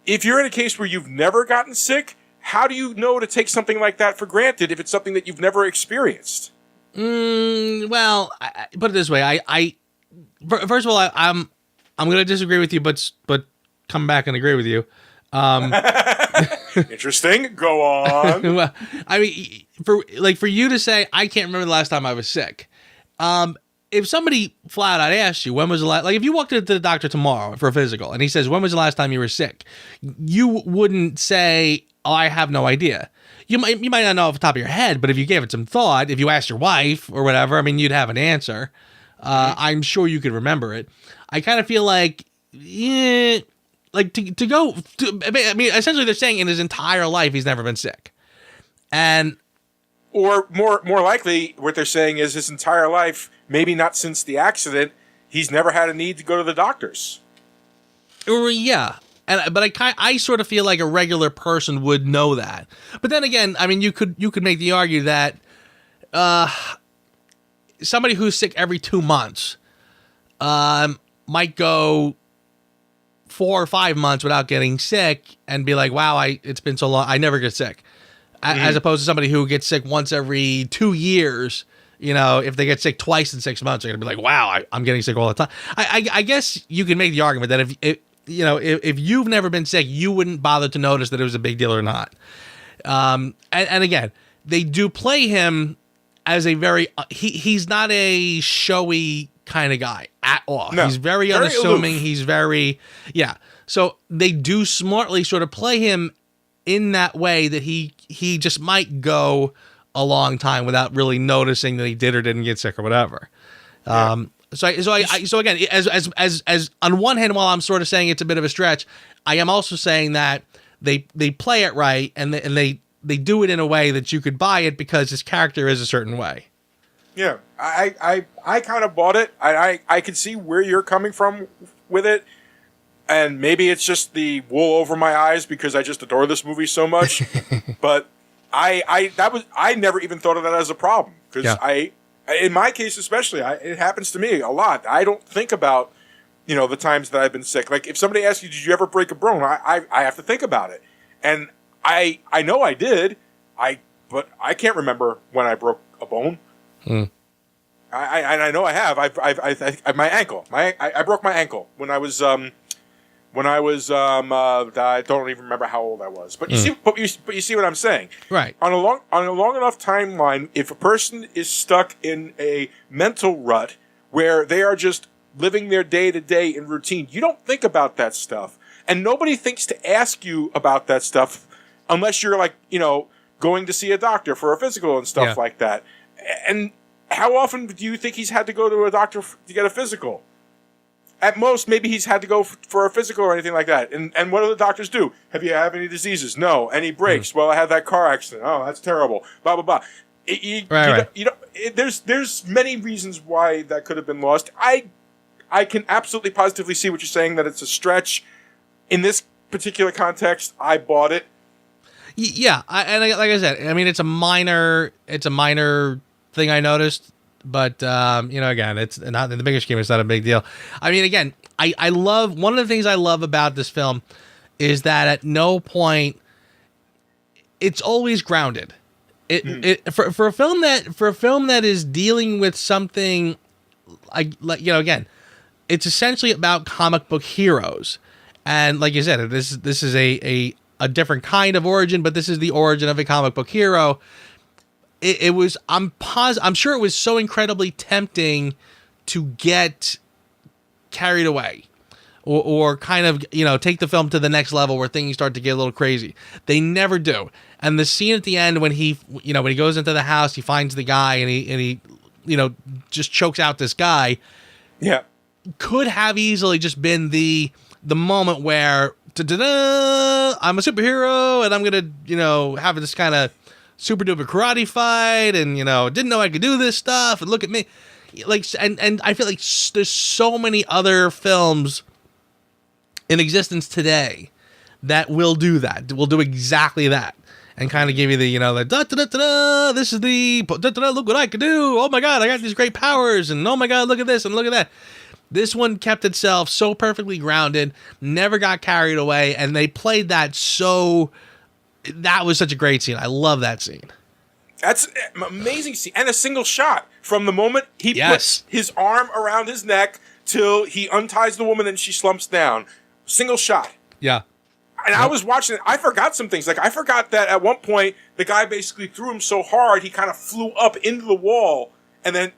if you're in a case where you've never gotten sick, how do you know to take something like that for granted if it's something that you've never experienced? Well, I put it this way. First of all, I'm going to disagree with you, but come back and agree with you. Interesting. Go on. Well, I mean, for you to say, I can't remember the last time I was sick. If somebody flat out asked you, when was the last, like if you walked into the doctor tomorrow for a physical and he says, when was the last time you were sick? You wouldn't say, oh, I have no idea. You might not know off the top of your head, but if you gave it some thought, if you asked your wife or whatever, I mean, you'd have an answer. I'm sure you could remember it. I kind of feel like, like to go, I mean, essentially they're saying in his entire life, he's never been sick. And, or more likely what they're saying is his entire life, maybe not since the accident, he's never had a need to go to the doctors. Yeah. But I sort of feel like a regular person would know that. But then again, I mean, you could make the argument that somebody who's sick every 2 months might go 4 or 5 months without getting sick and be like, wow, it's been so long, I never get sick. As opposed to somebody who gets sick once every 2 years. If they get sick twice in 6 months, they're going to be like, wow, I'm getting sick all the time. I guess you can make the argument that if you've never been sick, you wouldn't bother to notice that it was a big deal or not. And again, they do play him as a very, he's not a showy kind of guy at all. No, he's very unassuming. Aloof. He's very, yeah. So they do smartly sort of play him in that way that he just might go a long time without really noticing that he did or didn't get sick or whatever. Yeah. So again, as on one hand, while I'm sort of saying it's a bit of a stretch, I am also saying that they play it right and they do it in a way that you could buy it because his character is a certain way. Yeah, I kind of bought it. I could see where you're coming from with it, and maybe it's just the wool over my eyes because I just adore this movie so much. But I never even thought of that as a problem because in my case especially, it happens to me a lot. I don't think about, the times that I've been sick. Like if somebody asks you, did you ever break a bone? I have to think about it. And I know I did. But I can't remember when I broke a bone. I know I have. I've my ankle. I broke my ankle when I was I don't even remember how old I was. But you see what I'm saying, right? On a long enough timeline, if a person is stuck in a mental rut where they are just living their day to day in routine, you don't think about that stuff, and nobody thinks to ask you about that stuff unless you're like going to see a doctor for a physical and stuff like that. And how often do you think he's had to go to a doctor to get a physical? At most, maybe he's had to go for a physical or anything like that. And what do the doctors do? Have you had any diseases? No. Any breaks? Well, I had that car accident. Oh, that's terrible. Blah, blah, blah. There's many reasons why that could have been lost. I can absolutely positively see what you're saying, that it's a stretch. In this particular context, I bought it. Yeah. Like I said, I mean, it's a minor thing I noticed. again, it's not in the bigger scheme. It's not a big deal. I mean, again, I love one of the things I love about this film is that at no point it's always grounded. For a film that is dealing with something again, it's essentially about comic book heroes, and like you said, this is a different kind of origin, but this is the origin of a comic book hero. It was I'm sure it was so incredibly tempting to get carried away or kind of, take the film to the next level where things start to get a little crazy. They never do. And the scene at the end when he goes into the house, he finds the guy and he just chokes out this guy. Yeah. Could have easily just been the moment where I'm a superhero and I'm going to, have this kind of super duper karate fight and, didn't know I could do this stuff and look at me. Like, and I feel like there's so many other films in existence today that will do that. Will do exactly that. And kind of give you the, this is the, look what I can do. Oh my God, I got these great powers. And oh my God, look at this and look at that. This one kept itself so perfectly grounded, never got carried away. And they played that that was such a great scene. I love that scene. That's an amazing scene. And a single shot from the moment he puts his arm around his neck till he unties the woman and she slumps down. Single shot. Yeah. And I was watching it. I forgot some things. Like, I forgot that at one point, the guy basically threw him so hard, he kind of flew up into the wall,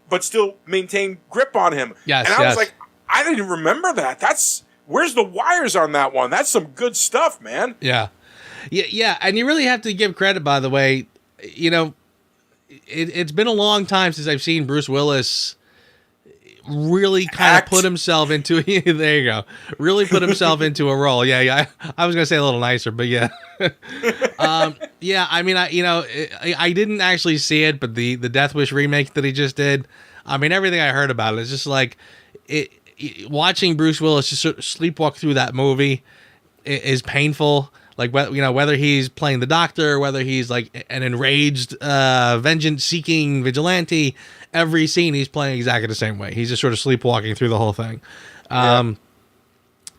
but still maintained grip on him. Yes, and I was like, I didn't remember that. Where's the wires on that one? That's some good stuff, man. Yeah. Yeah. And you really have to give credit, by the way. It's been a long time since I've seen Bruce Willis really kind of put himself into there you go. Really put himself into a role. Yeah. I was gonna say a little nicer, but yeah. Yeah. I mean, I didn't actually see it, but the Death Wish remake that he just did. I mean, everything I heard about it is just like watching Bruce Willis just sort of sleepwalk through that movie is painful. Like, whether he's playing the doctor, whether he's like an enraged, vengeance-seeking vigilante, every scene he's playing exactly the same way. He's just sort of sleepwalking through the whole thing.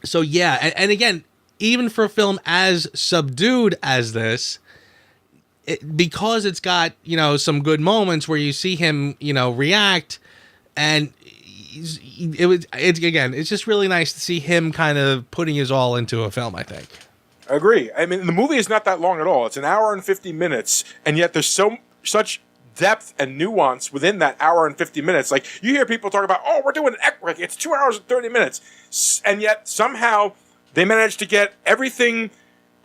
So yeah, and again, even for a film as subdued as this, because it's got some good moments where you see him react, and it's just really nice to see him kind of putting his all into a film, I think. I agree. I mean, the movie is not that long at all. It's an hour and 50 minutes, and yet there's such depth and nuance within that hour and 50 minutes. Like, you hear people talk about, we're doing it's 2 hours and 30 minutes, and yet somehow they managed to get everything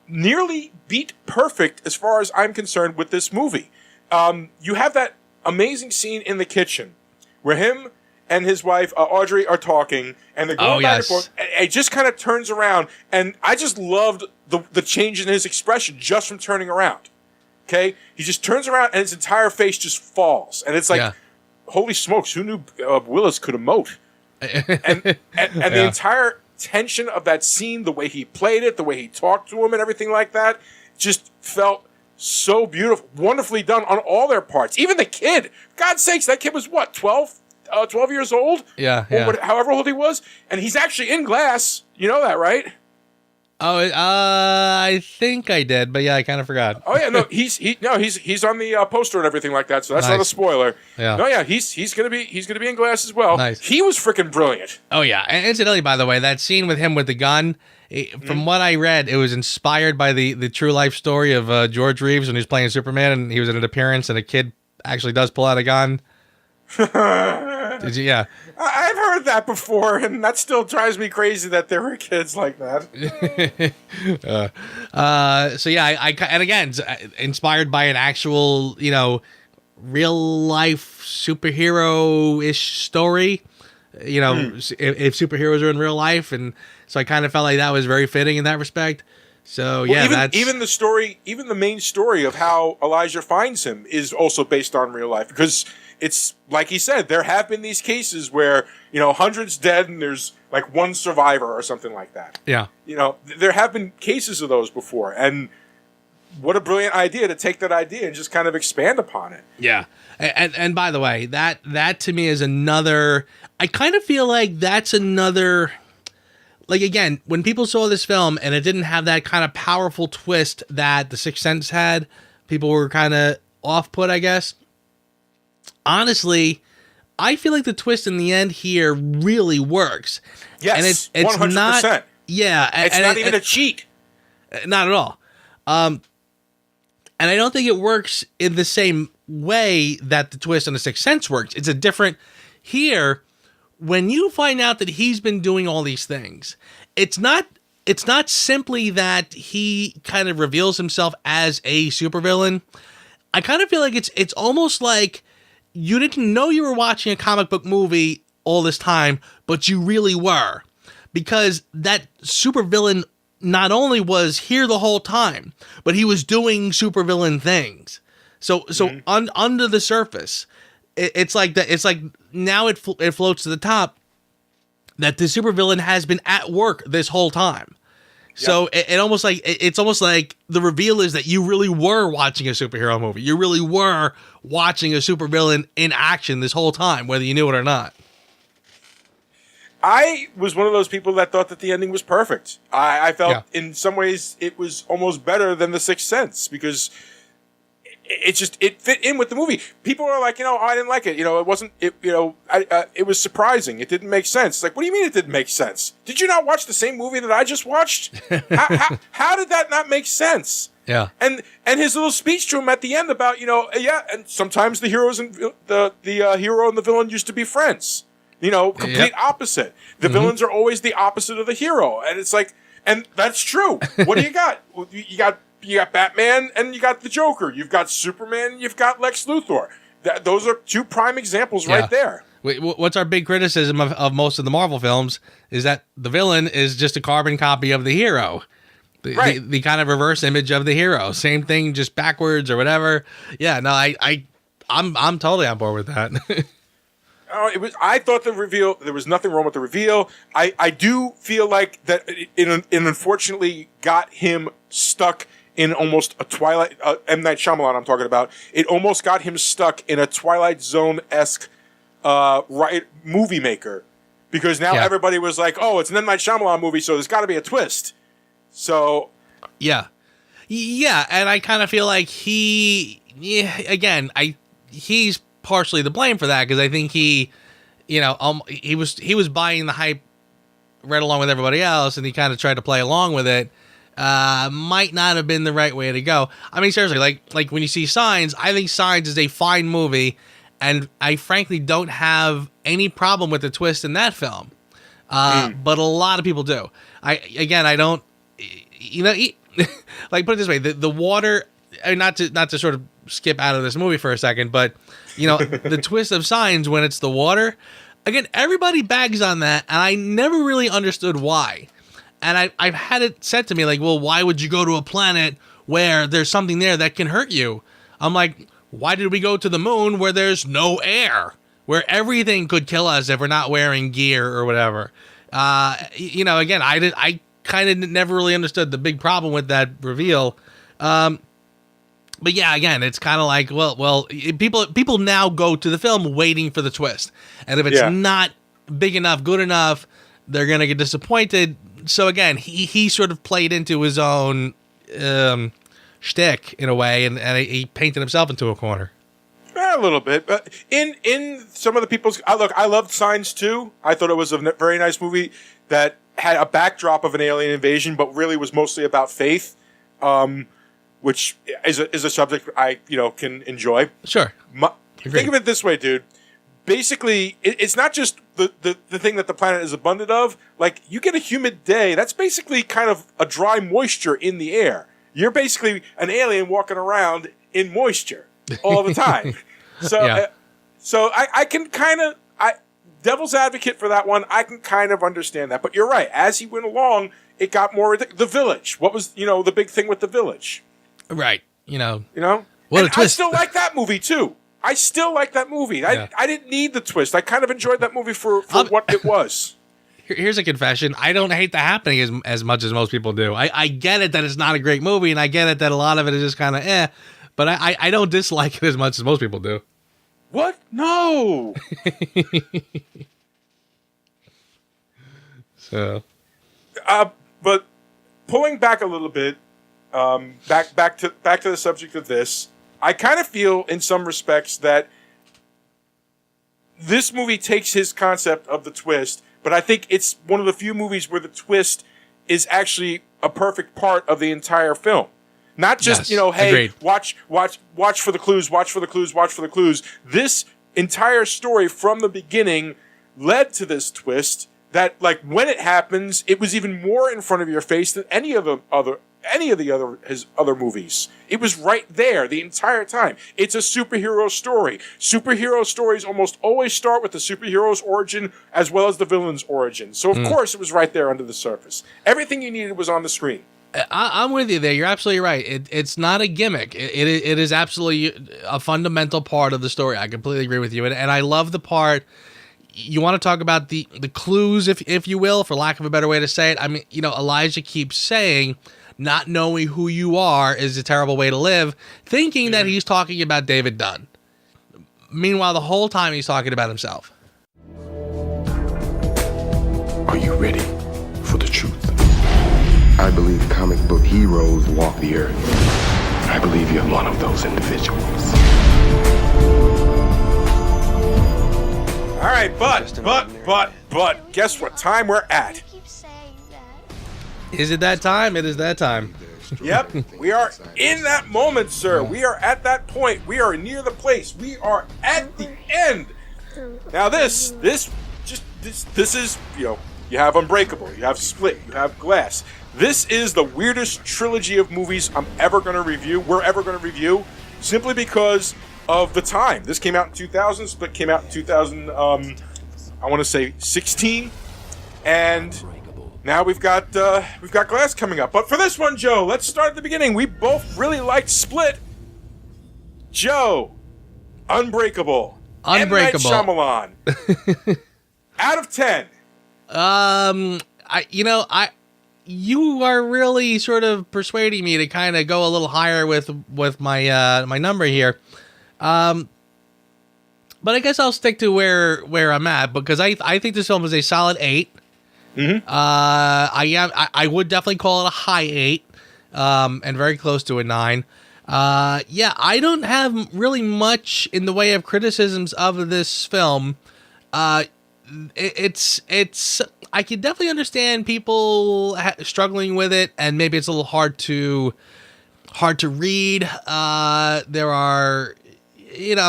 nearly beat perfect as far as I'm concerned with this movie. You have that amazing scene in the kitchen where him and his wife, Audrey, are talking, and they're going back and forth. And it just kind of turns around, and I just loved the change in his expression just from turning around. Okay? He just turns around, and his entire face just falls. And it's like, holy smokes, who knew Willis could emote? And the entire tension of that scene, the way he played it, the way he talked to him and everything like that, just felt so beautiful, wonderfully done on all their parts. Even the kid. God's sakes, that kid was what, 12 years old? Yeah. However old he was. And he's actually in Glass. You know that, right? Oh, I think I did, but yeah, I kind of forgot. Oh yeah, no, he's on the poster and everything like that, so that's not a spoiler. Yeah. No, yeah, he's gonna be in Glass as well. Nice. He was freaking brilliant. Oh yeah, and incidentally, by the way, that scene with him with the gun, from what I read, it was inspired by the true life story of George Reeves when he was playing Superman, and he was in an appearance, and a kid actually does pull out a gun. Did you? Yeah. I've heard that before, and that still drives me crazy that there were kids like that. So yeah, I and again, inspired by an actual, real life superhero-ish story. If superheroes are in real life, and so I kind of felt like that was very fitting in that respect. So yeah, even the main story of how Elijah finds him is also based on real life, because it's like he said, there have been these cases where, hundreds dead and there's like one survivor or something like that. Yeah. There have been cases of those before. And what a brilliant idea to take that idea and just kind of expand upon it. Yeah. And by the way, that to me is another, I kind of feel like that's another, like, again, when people saw this film and it didn't have that kind of powerful twist that The Sixth Sense had, people were kind of off-put, I guess. Honestly, I feel like the twist in the end here really works. Yes, and it's 100%. Not, yeah. It's not even a cheat. Not at all. And I don't think it works in the same way that the twist on The Sixth Sense works. It's a different... Here, when you find out that he's been doing all these things, it's not simply that he kind of reveals himself as a supervillain. I kind of feel like it's almost like you didn't know you were watching a comic book movie all this time, but you really were. Because that supervillain not only was here the whole time, but he was doing supervillain things. So under the surface, it's like that. It's like now it floats to the top that the supervillain has been at work this whole time. Yep. So it's almost like the reveal is that you really were watching a superhero movie. You really were watching a supervillain in action this whole time, whether you knew it or not. I was one of those people that thought that the ending was perfect. I felt in some ways it was almost better than The Sixth Sense because it fit in with the movie. People are like, I didn't like it. It wasn't, it was surprising. It didn't make sense. It's like, what do you mean it didn't make sense? Did you not watch the same movie that I just watched? How did that not make sense? Yeah. And his little speech to him at the end about, and sometimes the heroes and the hero and the villain used to be friends. Complete opposite. The villains are always the opposite of the hero. And it's like, and that's true. What do you got? You got Batman and you got the Joker. You've got Superman and you've got Lex Luthor. Those are two prime examples right there. What's our big criticism of most of the Marvel films is that the villain is just a carbon copy of the hero. The kind of reverse image of the hero. Same thing, just backwards or whatever. Yeah, no, I'm totally on board with that. I thought the reveal, there was nothing wrong with the reveal. I do feel like that it unfortunately got him stuck in almost a Twilight, M. Night Shyamalan I'm talking about. It almost got him stuck in a Twilight Zone-esque movie maker. Because now everybody was like, oh, it's an M. Night Shyamalan movie, so there's got to be a twist. So... Yeah, and I kind of feel like he's partially to blame for that because I think he was buying the hype right along with everybody else, and he kind of tried to play along with it. Might not have been the right way to go. I mean, seriously, like when you see Signs, I think Signs is a fine movie, and I frankly don't have any problem with the twist in that film. But a lot of people do. I don't. Like put it this way, the water. Not to sort of skip out of this movie for a second, but the twist of Signs when it's the water. Again, everybody bags on that, and I never really understood why. And I've had it said to me like, well, why would you go to a planet where there's something there that can hurt you? I'm like, why did we go to the moon where there's no air, where everything could kill us if we're not wearing gear or whatever? Again, I kind of never really understood the big problem with that reveal. But yeah, again, it's kind of like, well, people now go to the film waiting for the twist, and if it's not big enough, good enough, they're gonna get disappointed. So again, he sort of played into his own shtick in a way, and he painted himself into a corner. A little bit, but in some of the people's look, I loved Signs too. I thought it was a very nice movie that had a backdrop of an alien invasion, but really was mostly about faith. Which is a subject I can enjoy. Sure. Think of it this way, dude. Basically, it's not just the thing that the planet is abundant of. Like, you get a humid day, that's basically kind of a dry moisture in the air. You're basically an alien walking around in moisture all the time. So I can kind of devil's advocate for that one. I can kind of understand that, but you're right. As he went along, it got more the village. What was the big thing with the village? Right. What a twist. I still like that movie too. I still like that movie. I didn't need the twist. I kind of enjoyed that movie for what it was. Here's a confession. I don't hate The Happening as much as most people do. I get it that it's not a great movie, and I get it that a lot of it is just kind of but I don't dislike it as much as most people do. What? No. So, but pulling back a little bit, back to the subject of this, I kind of feel in some respects that this movie takes his concept of the twist, but I think it's one of the few movies where the twist is actually a perfect part of the entire film. Not just, Yes, hey, agreed. watch for the clues, watch for the clues, watch for the clues. This entire story from the beginning led to this twist that, like, when it happens, it was even more in front of your face than any of his other movies. It was right there the entire time. It's a superhero story. Superhero stories almost always start with the superhero's origin as well as the villain's origin. So, of course, it was right there under the surface. Everything you needed was on the screen. I'm with you there. You're absolutely right. It's not a gimmick. It is absolutely a fundamental part of the story. I completely agree with you. And I love the part. You want to talk about the clues, if you will, for lack of a better way to say it. I mean, Elijah keeps saying, not knowing who you are is a terrible way to live, thinking that he's talking about David Dunn. Meanwhile, the whole time he's talking about himself. Are you ready for the truth? I believe comic book heroes walk the earth. I believe you're one of those individuals. All right, but guess what time we're at? Is it that time? It is that time. Yep, we are in that moment, sir. We are at that point. We are near the place. We are at the end. Now this is, you have Unbreakable, you have Split, you have Glass. This is the weirdest trilogy of movies we're ever going to review, simply because of the time. This came out in 2000, Split came out in 2016, and now we've got Glass coming up. But for this one, Joe, let's start at the beginning. We both really liked Split. Joe, Unbreakable. M. Night Shyamalan. Out of 10. You are really sort of persuading me to kind of go a little higher with my my number here. But I guess I'll stick to where I'm at, because I think this film is a solid 8. Mm-hmm. I would definitely call it a high 8, and very close to a 9. I don't have really much in the way of criticisms of this film. It's I can definitely understand people struggling with it, and maybe it's a little hard to read. There are,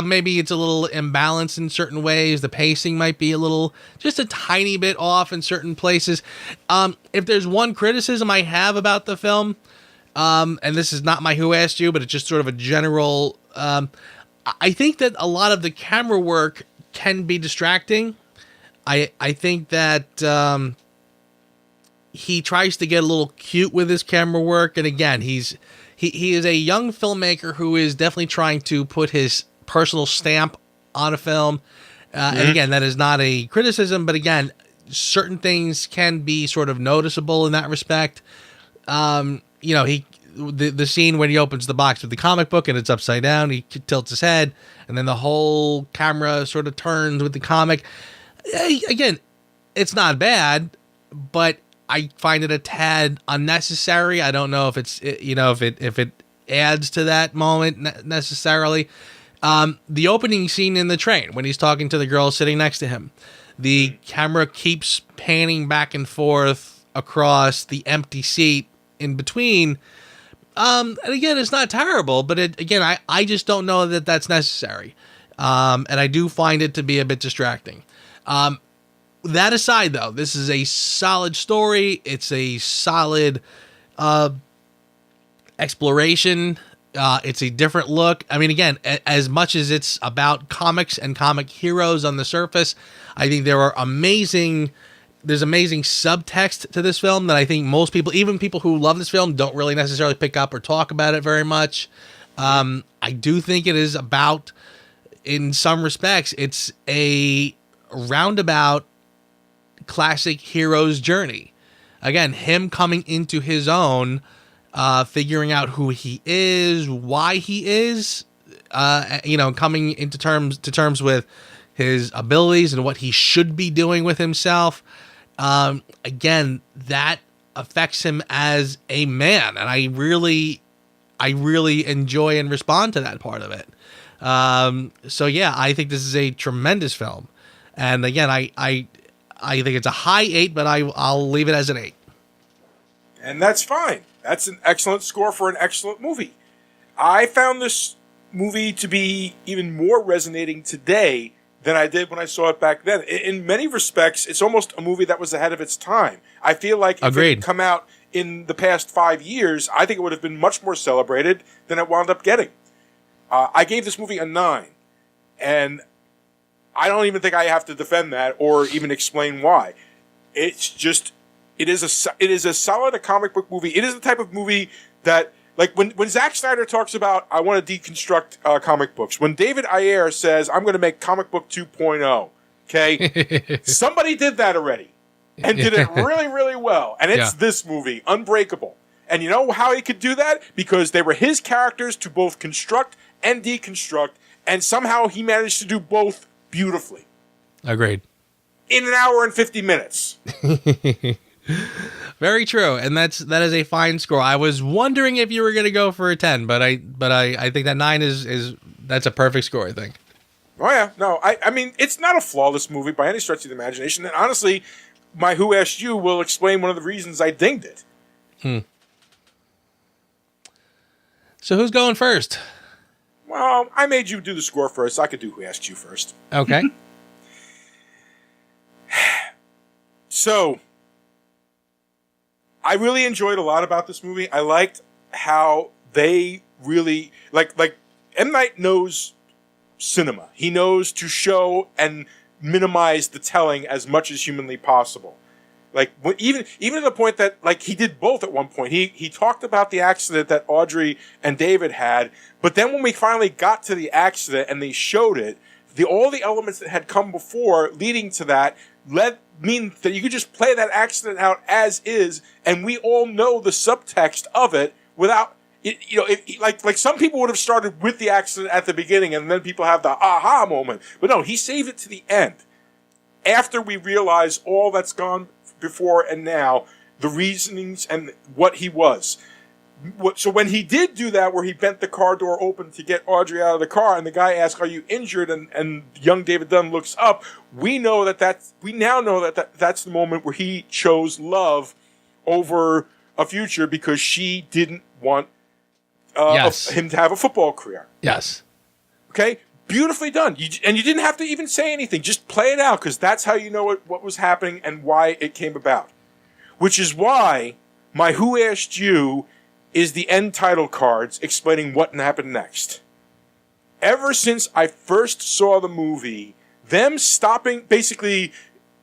maybe it's a little imbalanced in certain ways. The pacing might be just a tiny bit off in certain places. If there's one criticism I have about the film, and this is not my Who Asked You, but it's just sort of a general, I think that a lot of the camera work can be distracting. I think that he tries to get a little cute with his camera work, and again, he is a young filmmaker who is definitely trying to put his personal stamp on a film. And again, that is not a criticism, but again, certain things can be sort of noticeable in that respect. The scene when he opens the box with the comic book and it's upside down, he tilts his head, and then the whole camera sort of turns with the comic. Again, it's not bad, but I find it a tad unnecessary. I don't know if if it adds to that moment necessarily. The opening scene in the train when he's talking to the girl sitting next to him, the camera keeps panning back and forth across the empty seat in between. And again, it's not terrible, but I just don't know that that's necessary. And I do find it to be a bit distracting. That aside, though, this is a solid story. It's a solid exploration. It's a different look. I mean, again, as much as it's about comics and comic heroes on the surface, I think there's amazing subtext to this film that I think most people, even people who love this film, don't really necessarily pick up or talk about it very much. I do think it is about, in some respects, it's a roundabout classic hero's journey. Again, him coming into his own, figuring out who he is, why he is, coming into terms with his abilities and what he should be doing with himself. Again, that affects him as a man, and I really enjoy and respond to that part of it. So yeah, I think this is a tremendous film, and again, I think it's a high 8, but I'll leave it as an 8. And that's fine. That's an excellent score for an excellent movie. I found this movie to be even more resonating today than I did when I saw it back then. In many respects, it's almost a movie that was ahead of its time. I feel like if it had come out in the past 5 years, I think it would have been much more celebrated than it wound up getting. I gave this movie a 9, and I don't even think I have to defend that or even explain why. It's just, it is a solid a comic book movie. It is the type of movie that, like when Zack Snyder talks about, I want to deconstruct comic books. When David Ayer says, I'm going to make comic book 2.0, okay? Somebody did that already and did it really, really well. And it's this movie, Unbreakable. And you know how he could do that? Because they were his characters to both construct and deconstruct, and somehow he managed to do both beautifully. Agreed. In an hour and 50 minutes. Very true, and that is a fine score. I was wondering if you were going to go for a 10, but I think that 9 is that's a perfect score, I think. Oh yeah, no, I mean it's not a flawless movie by any stretch of the imagination, and honestly, my Who Asked You will explain one of the reasons I dinged it. So who's going first? Well, I made you do the score first. So I could do Who Asked You first. Okay. So, I really enjoyed a lot about this movie. I liked how they really, like M. Night knows cinema. He knows to show and minimize the telling as much as humanly possible. Like, even to the point that, like, he did both at one point. He talked about the accident that Audrey and David had, but then when we finally got to the accident and they showed it, all the elements that had come before leading to that mean that you could just play that accident out as is, and we all know the subtext of it without, like some people would have started with the accident at the beginning, and then people have the aha moment. But no, he saved it to the end. After we realize all that's gone before and now, the reasonings and what he was. So when he did do that, where he bent the car door open to get Audrey out of the car, and the guy asks, "Are you injured?" and young David Dunn looks up, we now know that that's the moment where he chose love over a future because she didn't want him to have a football career. Yes. Okay? Beautifully done. And you didn't have to even say anything. Just play it out, because that's how you know what was happening and why it came about. Which is why my Who Asked You is the end title cards explaining what happened next. Ever since I first saw the movie, them stopping, basically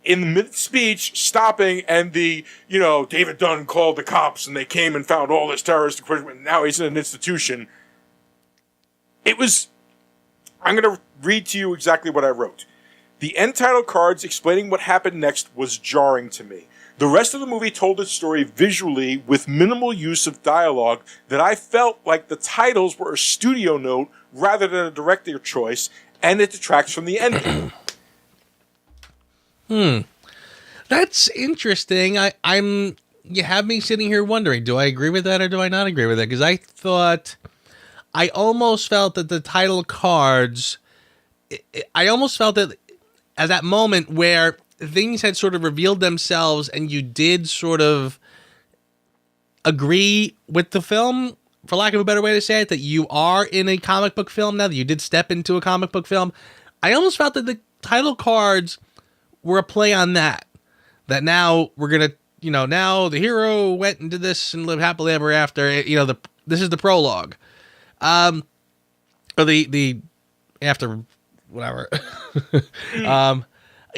in the mid-speech, stopping, and David Dunn called the cops, and they came and found all this terrorist equipment, and now he's in an institution. I'm going to read to you exactly what I wrote. The end title cards explaining what happened next was jarring to me. The rest of the movie told its story visually with minimal use of dialogue that I felt like the titles were a studio note rather than a director choice, and it detracts from the ending. That's interesting. You have me sitting here wondering, do I agree with that or do I not agree with that? Because I almost felt that the title cards, I almost felt that at that moment where things had sort of revealed themselves and you did sort of agree with the film, for lack of a better way to say it, that you are in a comic book film now, that you did step into a comic book film. I almost felt that the title cards were a play on that. That now we're going to, now the hero went and did this and lived happily ever after. This is the prologue. Or the after whatever.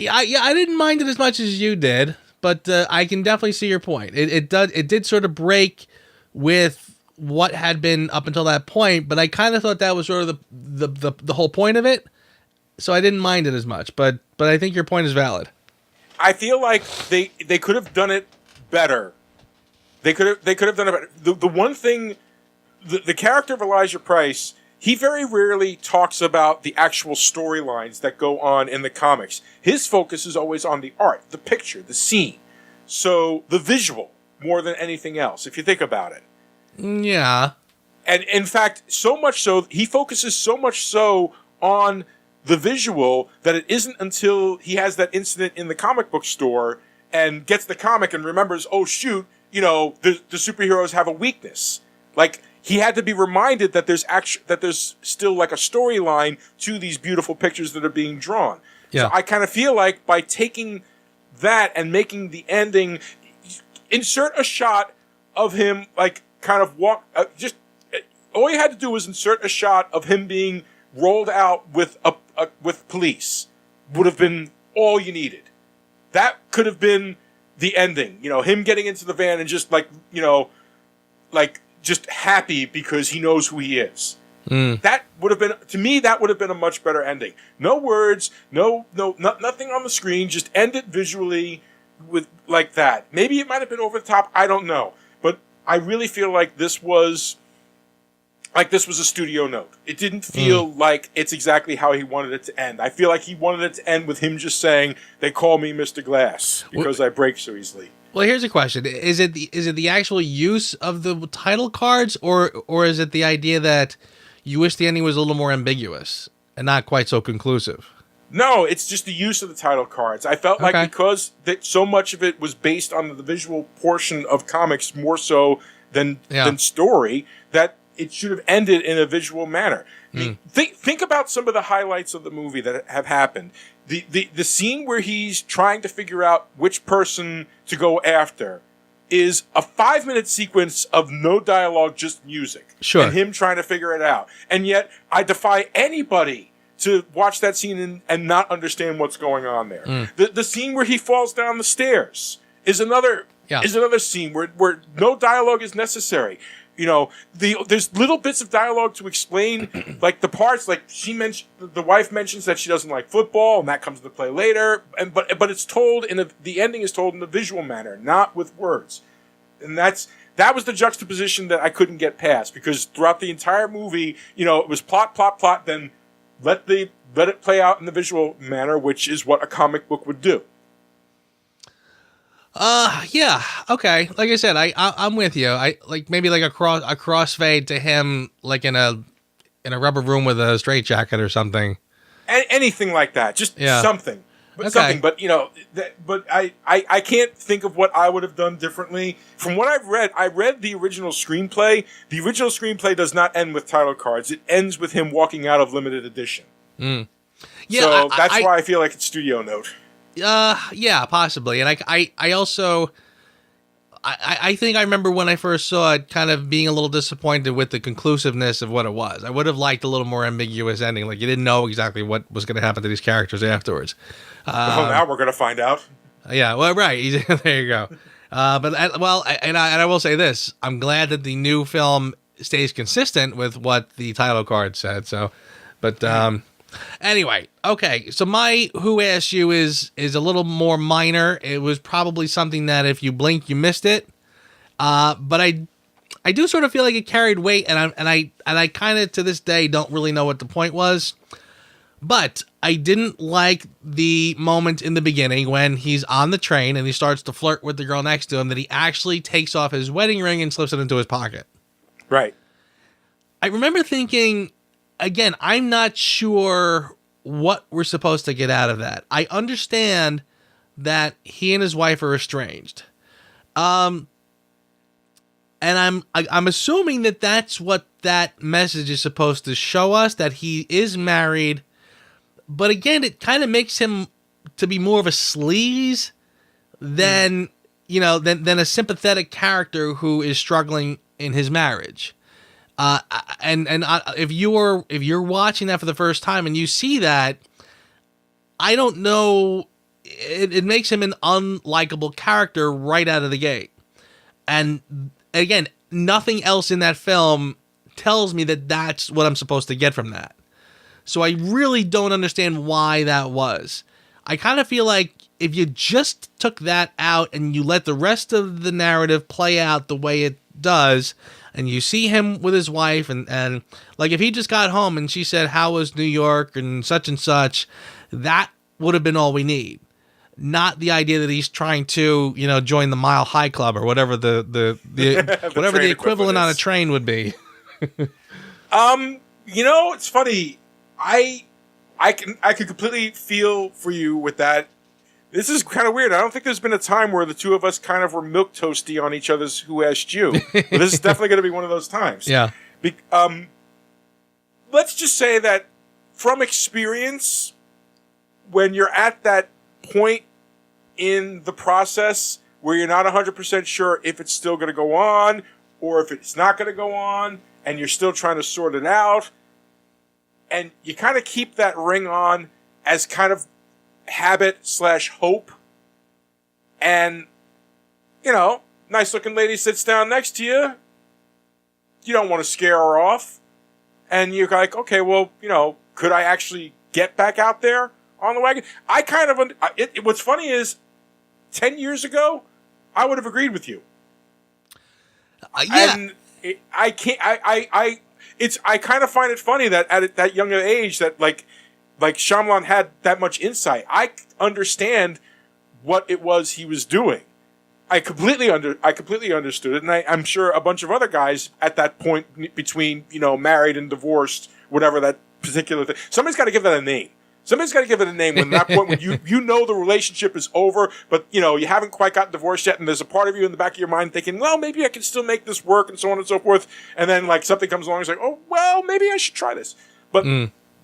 I didn't mind it as much as you did, but I can definitely see your point. It did sort of break with what had been up until that point, but I kind of thought that was sort of the whole point of it. So I didn't mind it as much, but I think your point is valid. I feel like they could have done it better. They could have done it better. The one thing, the character of Elijah Price, he very rarely talks about the actual storylines that go on in the comics. His focus is always on the art, the picture, the scene. So the visual more than anything else, if you think about it. Yeah. And in fact, so much so, he focuses so much so on the visual that it isn't until he has that incident in the comic book store and gets the comic and remembers, oh shoot, you know, the superheroes have a weakness. Like, he had to be reminded that there's still like a storyline to these beautiful pictures that are being drawn. Yeah. So I kind of feel like by taking that and making the ending, insert a shot of him like kind of all you had to do was insert a shot of him being rolled out with with police. Would have been all you needed. That could have been the ending. You know, him getting into the van and just like, you know, like just happy because he knows who he is. That would have been, to me, that would have been a much better ending. No words, nothing on the screen. Just end it visually with like that. Maybe it might have been over the top. I don't know, but I really feel like this was a studio note. It didn't feel like it's exactly how he wanted it to end. I feel like he wanted it to end with him just saying, "They call me Mr. Glass because I break so easily." Well, here's a question: Is it the actual use of the title cards, or is it the idea that you wish the ending was a little more ambiguous and not quite so conclusive? No, it's just the use of the title cards. I felt like because that so much of it was based on the visual portion of comics more so than story, that it should have ended in a visual manner. Think about some of the highlights of the movie that have happened. The scene where he's trying to figure out which person to go after is a 5-minute sequence of no dialogue, just music. Sure. And him trying to figure it out. And yet, I defy anybody to watch that scene and not understand what's going on there. The scene where he falls down the stairs is another scene where no dialogue is necessary. You know, there's little bits of dialogue to explain, like the parts, like the wife mentions that she doesn't like football, and that comes into play later. But it's told the ending is told in a visual manner, not with words, and that was the juxtaposition that I couldn't get past, because throughout the entire movie, you know, it was plot, then let it play out in the visual manner, which is what a comic book would do. Yeah, okay. Like I said, I'm with you. I like maybe like a crossfade to him, like in a rubber room with a straitjacket or something. Anything like that, just something. Something, but you know, I can't think of what I would have done differently. From what I've read, I read the original screenplay. The original screenplay does not end with title cards. It ends with him walking out of limited edition. Yeah, so that's why I feel like it's studio note. Yeah, possibly. And I also think I remember when I first saw it kind of being a little disappointed with the conclusiveness of what it was. I would have liked a little more ambiguous ending. Like, you didn't know exactly what was going to happen to these characters afterwards. Well, now we're going to find out. Yeah, well, right. There you go. I will say this. I'm glad that the new film stays consistent with what the title card said. So, but, anyway, okay. So my Who Asked You is a little more minor. It was probably something that if you blink, you missed it. But I do sort of feel like it carried weight, and I kind of to this day don't really know what the point was. But I didn't like the moment in the beginning when he's on the train and he starts to flirt with the girl next to him, that he actually takes off his wedding ring and slips it into his pocket. Right. I remember thinking, again, I'm not sure what we're supposed to get out of that. I understand that he and his wife are estranged. And I'm assuming that that's what that message is supposed to show us, that he is married. But again, it kind of makes him to be more of a sleaze than a sympathetic character who is struggling in his marriage. If you're watching that for the first time and you see that, I don't know, it makes him an unlikable character right out of the gate. And again, nothing else in that film tells me that that's what I'm supposed to get from that. So I really don't understand why that was. I kind of feel like if you just took that out and you let the rest of the narrative play out the way it does, and you see him with his wife, and like if he just got home and she said, how was New York and such, that would have been all we need. Not the idea that he's trying to, join the Mile High Club or whatever the whatever the equivalent on a train would be. It's funny. I can completely feel for you with that. This is kind of weird. I don't think there's been a time where the two of us kind of were milquetoasty on each other's Who Asked You. But this is definitely going to be one of those times. Yeah. Let's just say that from experience, when you're at that point in the process where you're not 100% sure if it's still going to go on or if it's not going to go on, and you're still trying to sort it out, and you kind of keep that ring on as kind of habit/hope, and, nice looking lady sits down next to you, you don't want to scare her off, and you're like, okay, well, could I actually get back out there on the wagon? I kind of, what's funny is, 10 years ago, I would have agreed with you. Yeah. And I can't, I kind of find it funny that at that young age that like Shyamalan had that much insight. I understand what it was he was doing. I completely understood it, and I'm sure a bunch of other guys at that point between, married and divorced, whatever that particular thing. Somebody's got to give that a name. Somebody's got to give it a name when that point when you the relationship is over, but you haven't quite gotten divorced yet, and there's a part of you in the back of your mind thinking, well, maybe I can still make this work, and so on and so forth. And then like something comes along, it's like, oh well, maybe I should try this. But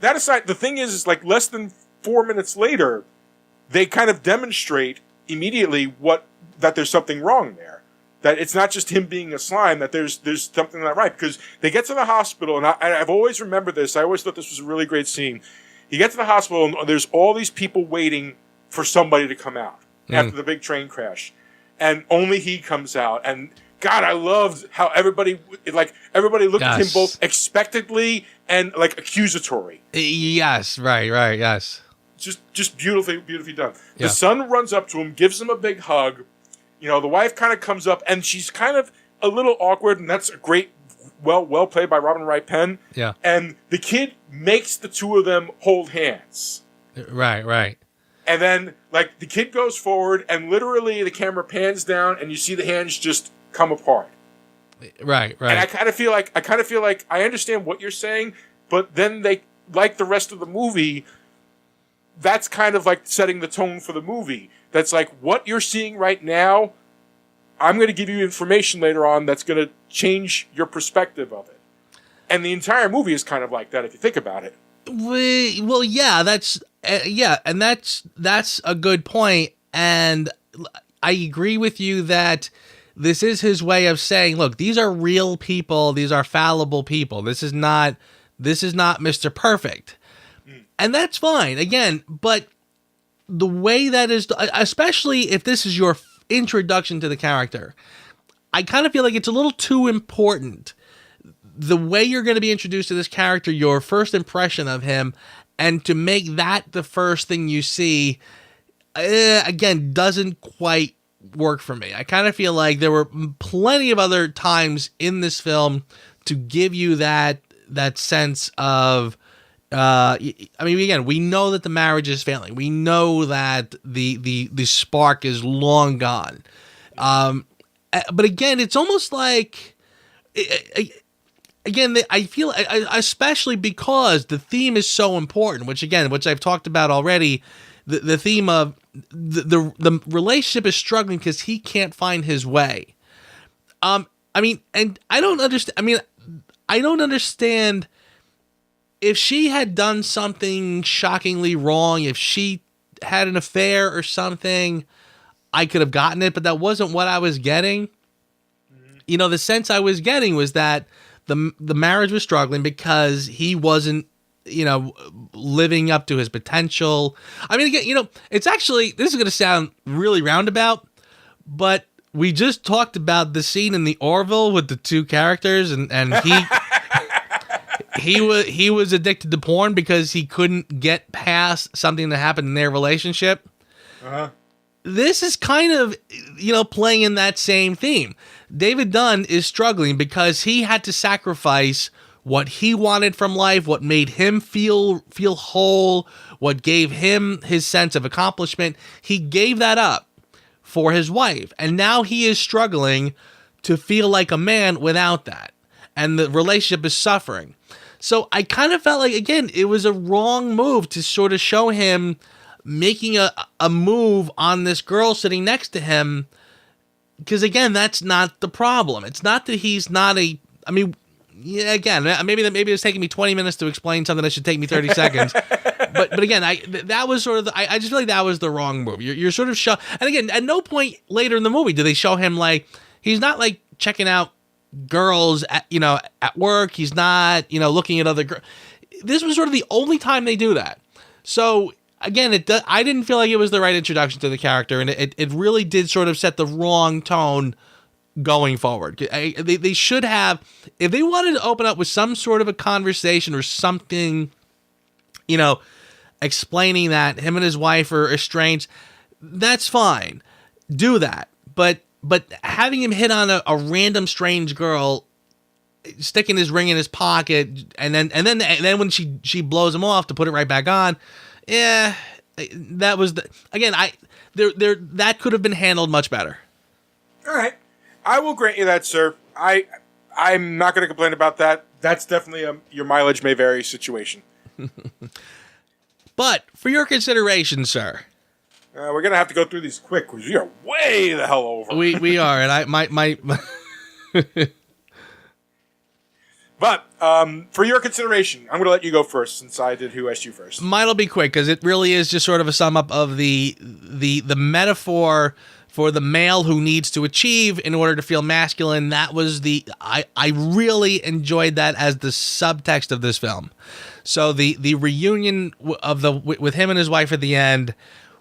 that aside, the thing is like less than 4 minutes later, they kind of demonstrate immediately that there's something wrong there. That it's not just him being a slime, that there's something not right. Because they get to the hospital, and I've always remembered this. I always thought this was a really great scene. You get to the hospital, and there's all these people waiting for somebody to come out after the big train crash. And only he comes out. And God, I loved how everybody looked at him both expectantly and like accusatory. Yes, right, yes. Just beautifully done. Yeah. The son runs up to him, gives him a big hug. The wife kind of comes up, and she's kind of a little awkward, and that's a great, well played by Robin Wright Penn. Yeah. And the kid makes the two of them hold hands. Right. And then, like, the kid goes forward, and literally the camera pans down, and you see the hands just come apart. Right. And I kind of feel like I understand what you're saying, but then they, like the rest of the movie, that's kind of like setting the tone for the movie. That's like, what you're seeing right now, I'm going to give you information later on that's going to change your perspective of it. And the entire movie is kind of like that if you think about it. Well, yeah, that's a good point, and I agree with you that this is his way of saying, look, these are real people, these are fallible people. This is not Mr. Perfect. And that's fine, again, but the way that is, especially if this is your introduction to the character, I kind of feel like it's a little too important. The way you're going to be introduced to this character, your first impression of him, and to make that the first thing you see, again, doesn't quite work for me. I kind of feel like there were plenty of other times in this film to give you that sense of, again, we know that the marriage is failing. We know that the spark is long gone. But again, it's almost like, again, I feel, especially because the theme is so important, which I've talked about already, the theme of the relationship is struggling because he can't find his way. And I don't understand if she had done something shockingly wrong, if she had an affair or something, I could have gotten it, but that wasn't what I was getting. The sense I was getting was that the marriage was struggling because he wasn't, living up to his potential. Again, it's actually, this is going to sound really roundabout, but we just talked about the scene in the Orville with the two characters, and he was addicted to porn because he couldn't get past something that happened in their relationship. this is kind of, playing in that same theme. David Dunn is struggling because he had to sacrifice what he wanted from life, what made him feel whole, what gave him his sense of accomplishment. He gave that up for his wife, and now he is struggling to feel like a man without that, and the relationship is suffering. So I kind of felt like, again, it was a wrong move to sort of show him making a move on this girl sitting next to him, because, again, that's not the problem. It's not that he's not again, maybe it was taking me 20 minutes to explain something that should take me 30 seconds. But again, that was sort of I just feel like that was the wrong move. You're sort of and again, at no point later in the movie do they show him like he's not like checking out girls at work. He's not looking at other girls. This was sort of the only time they do that. So again, I didn't feel like it was the right introduction to the character, and it really did sort of set the wrong tone going forward. They should have, if they wanted to open up with some sort of a conversation or something, explaining that him and his wife are estranged, that's fine. Do that. But having him hit on a random strange girl, sticking his ring in his pocket, and then when she blows him off to put it right back on, that was that could have been handled much better. All right. I will grant you that, sir. I'm not going to complain about that. That's definitely your mileage may vary situation. But for your consideration, sir, we're going to have to go through these quick because we are way the hell over. We are, and I my But for your consideration, I'm going to let you go first since I did Who Asked You First. Mine'll be quick because it really is just sort of a sum up of the metaphor for the male who needs to achieve in order to feel masculine. That was I really enjoyed that as the subtext of this film. So the reunion with him and his wife at the end,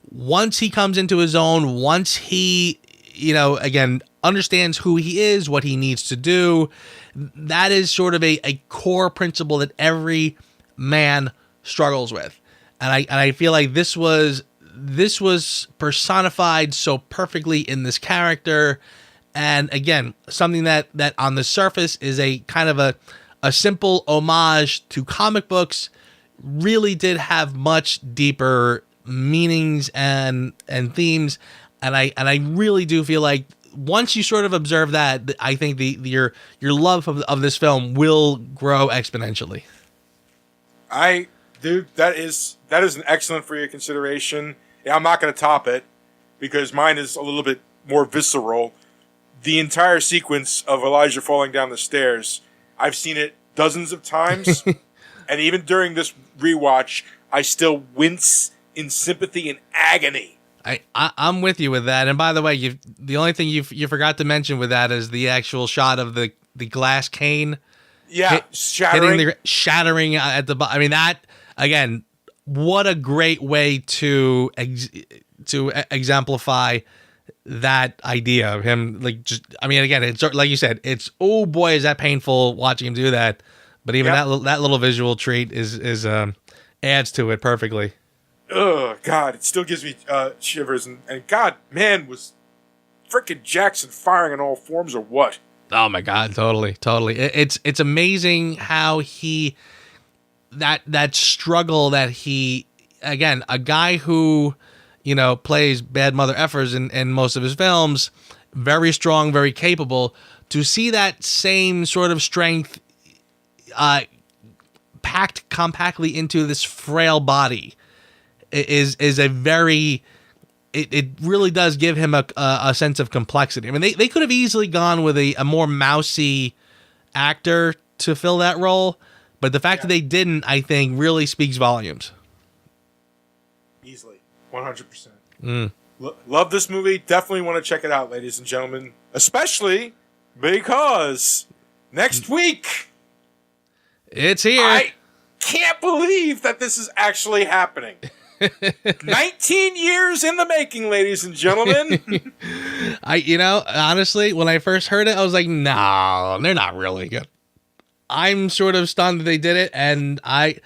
once he comes into his own, once he, again, understands who he is, what he needs to do, that is sort of a core principle that every man struggles with. And I feel like this was personified so perfectly in this character. And again, something that on the surface is a kind of a simple homage to comic books, really did have much deeper meanings and themes. And I really do feel like once you sort of observe that, I think your love of this film will grow exponentially. Dude, that is an excellent for your consideration. Yeah, I'm not going to top it because mine is a little bit more visceral. The entire sequence of Elijah falling down the stairs, I've seen it dozens of times, and even during this rewatch, I still wince in sympathy and agony. I'm with you with that. And by the way, the only thing you forgot to mention with that is the actual shot of the glass cane. Yeah, shattering at the bottom. I mean, that, again, what a great way to exemplify that idea of him. Like, just, I mean, again, it's like you said, it's, oh boy, is that painful watching him do that. But even that little visual treat is adds to it perfectly. Oh God, it still gives me shivers. And God, man, was frickin' Jackson firing on all forms or what? Oh my God, totally. It's amazing how that struggle that he, again, a guy who, plays bad mother effers in most of his films, very strong, very capable, to see that same sort of strength packed compactly into this frail body is a very, it really does give him a sense of complexity. I mean, they could have easily gone with a more mousy actor to fill that role, but the fact that they didn't, I think, really speaks volumes. Easily. 100%. Love this movie. Definitely want to check it out, ladies and gentlemen. Especially because next week... It's here. I can't believe that this is actually happening. 19 years in the making, ladies and gentlemen. Honestly, when I first heard it, I was like, no, they're not really good. I'm sort of stunned that they did it, and I've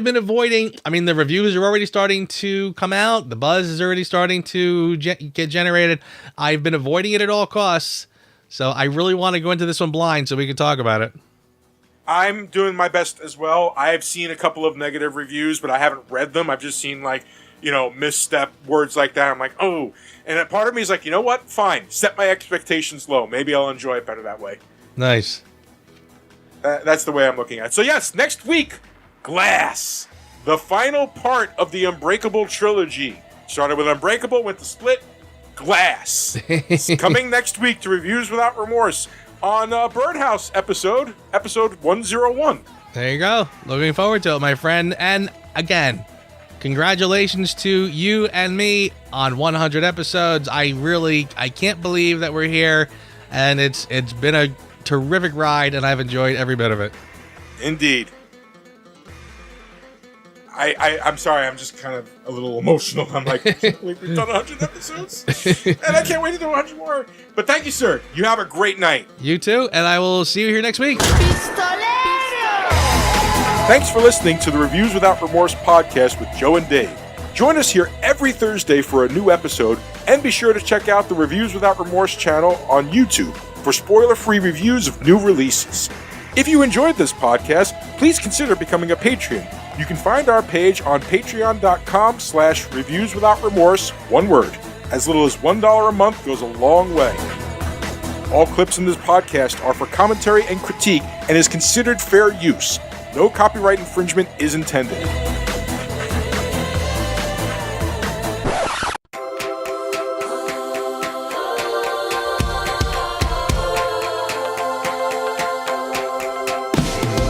been avoiding. I mean, the reviews are already starting to come out. The buzz is already starting to get generated. I've been avoiding it at all costs. So I really want to go into this one blind so we can talk about it. I'm doing my best as well. I've seen a couple of negative reviews, but I haven't read them. I've just seen, like, misstep words like that. I'm like, oh. And a part of me is like, you know what? Fine. Set my expectations low. Maybe I'll enjoy it better that way. Nice. That's the way I'm looking at it. So, yes, next week, Glass. The final part of the Unbreakable trilogy. Started with Unbreakable, went to Split, Glass. It's coming next week to Reviews Without Remorse on Birdhouse episode 101. There you go. Looking forward to it, my friend. And again, congratulations to you and me on 100 episodes. I can't believe that we're here, and it's been a terrific ride, and I've enjoyed every bit of it. Indeed. I'm sorry, I'm just kind of a little emotional. I'm like, I can't believe we've done 100 episodes, and I can't wait to do 100 more. But thank you, sir. You have a great night. You too, and I will see you here next week. Thanks for listening to the Reviews Without Remorse podcast with Joe and Dave. Join us here every Thursday for a new episode, and be sure to check out the Reviews Without Remorse channel on YouTube for spoiler-free reviews of new releases. If you enjoyed this podcast, please consider becoming a Patreon. You can find our page on patreon.com/reviewswithoutremorse, one word. As little as $1 a month goes a long way. All clips in this podcast are for commentary and critique and is considered fair use. No copyright infringement is intended.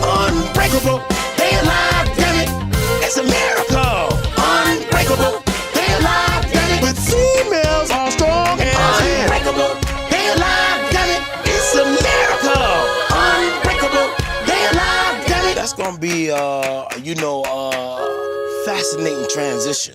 Unbreakable, they alive, damn it, it's a miracle. Unbreakable, they alive, damn it, with females all strong and unbreakable, they alive, damn it, it's a miracle. Unbreakable, they alive, damn it. That's gonna be fascinating transition.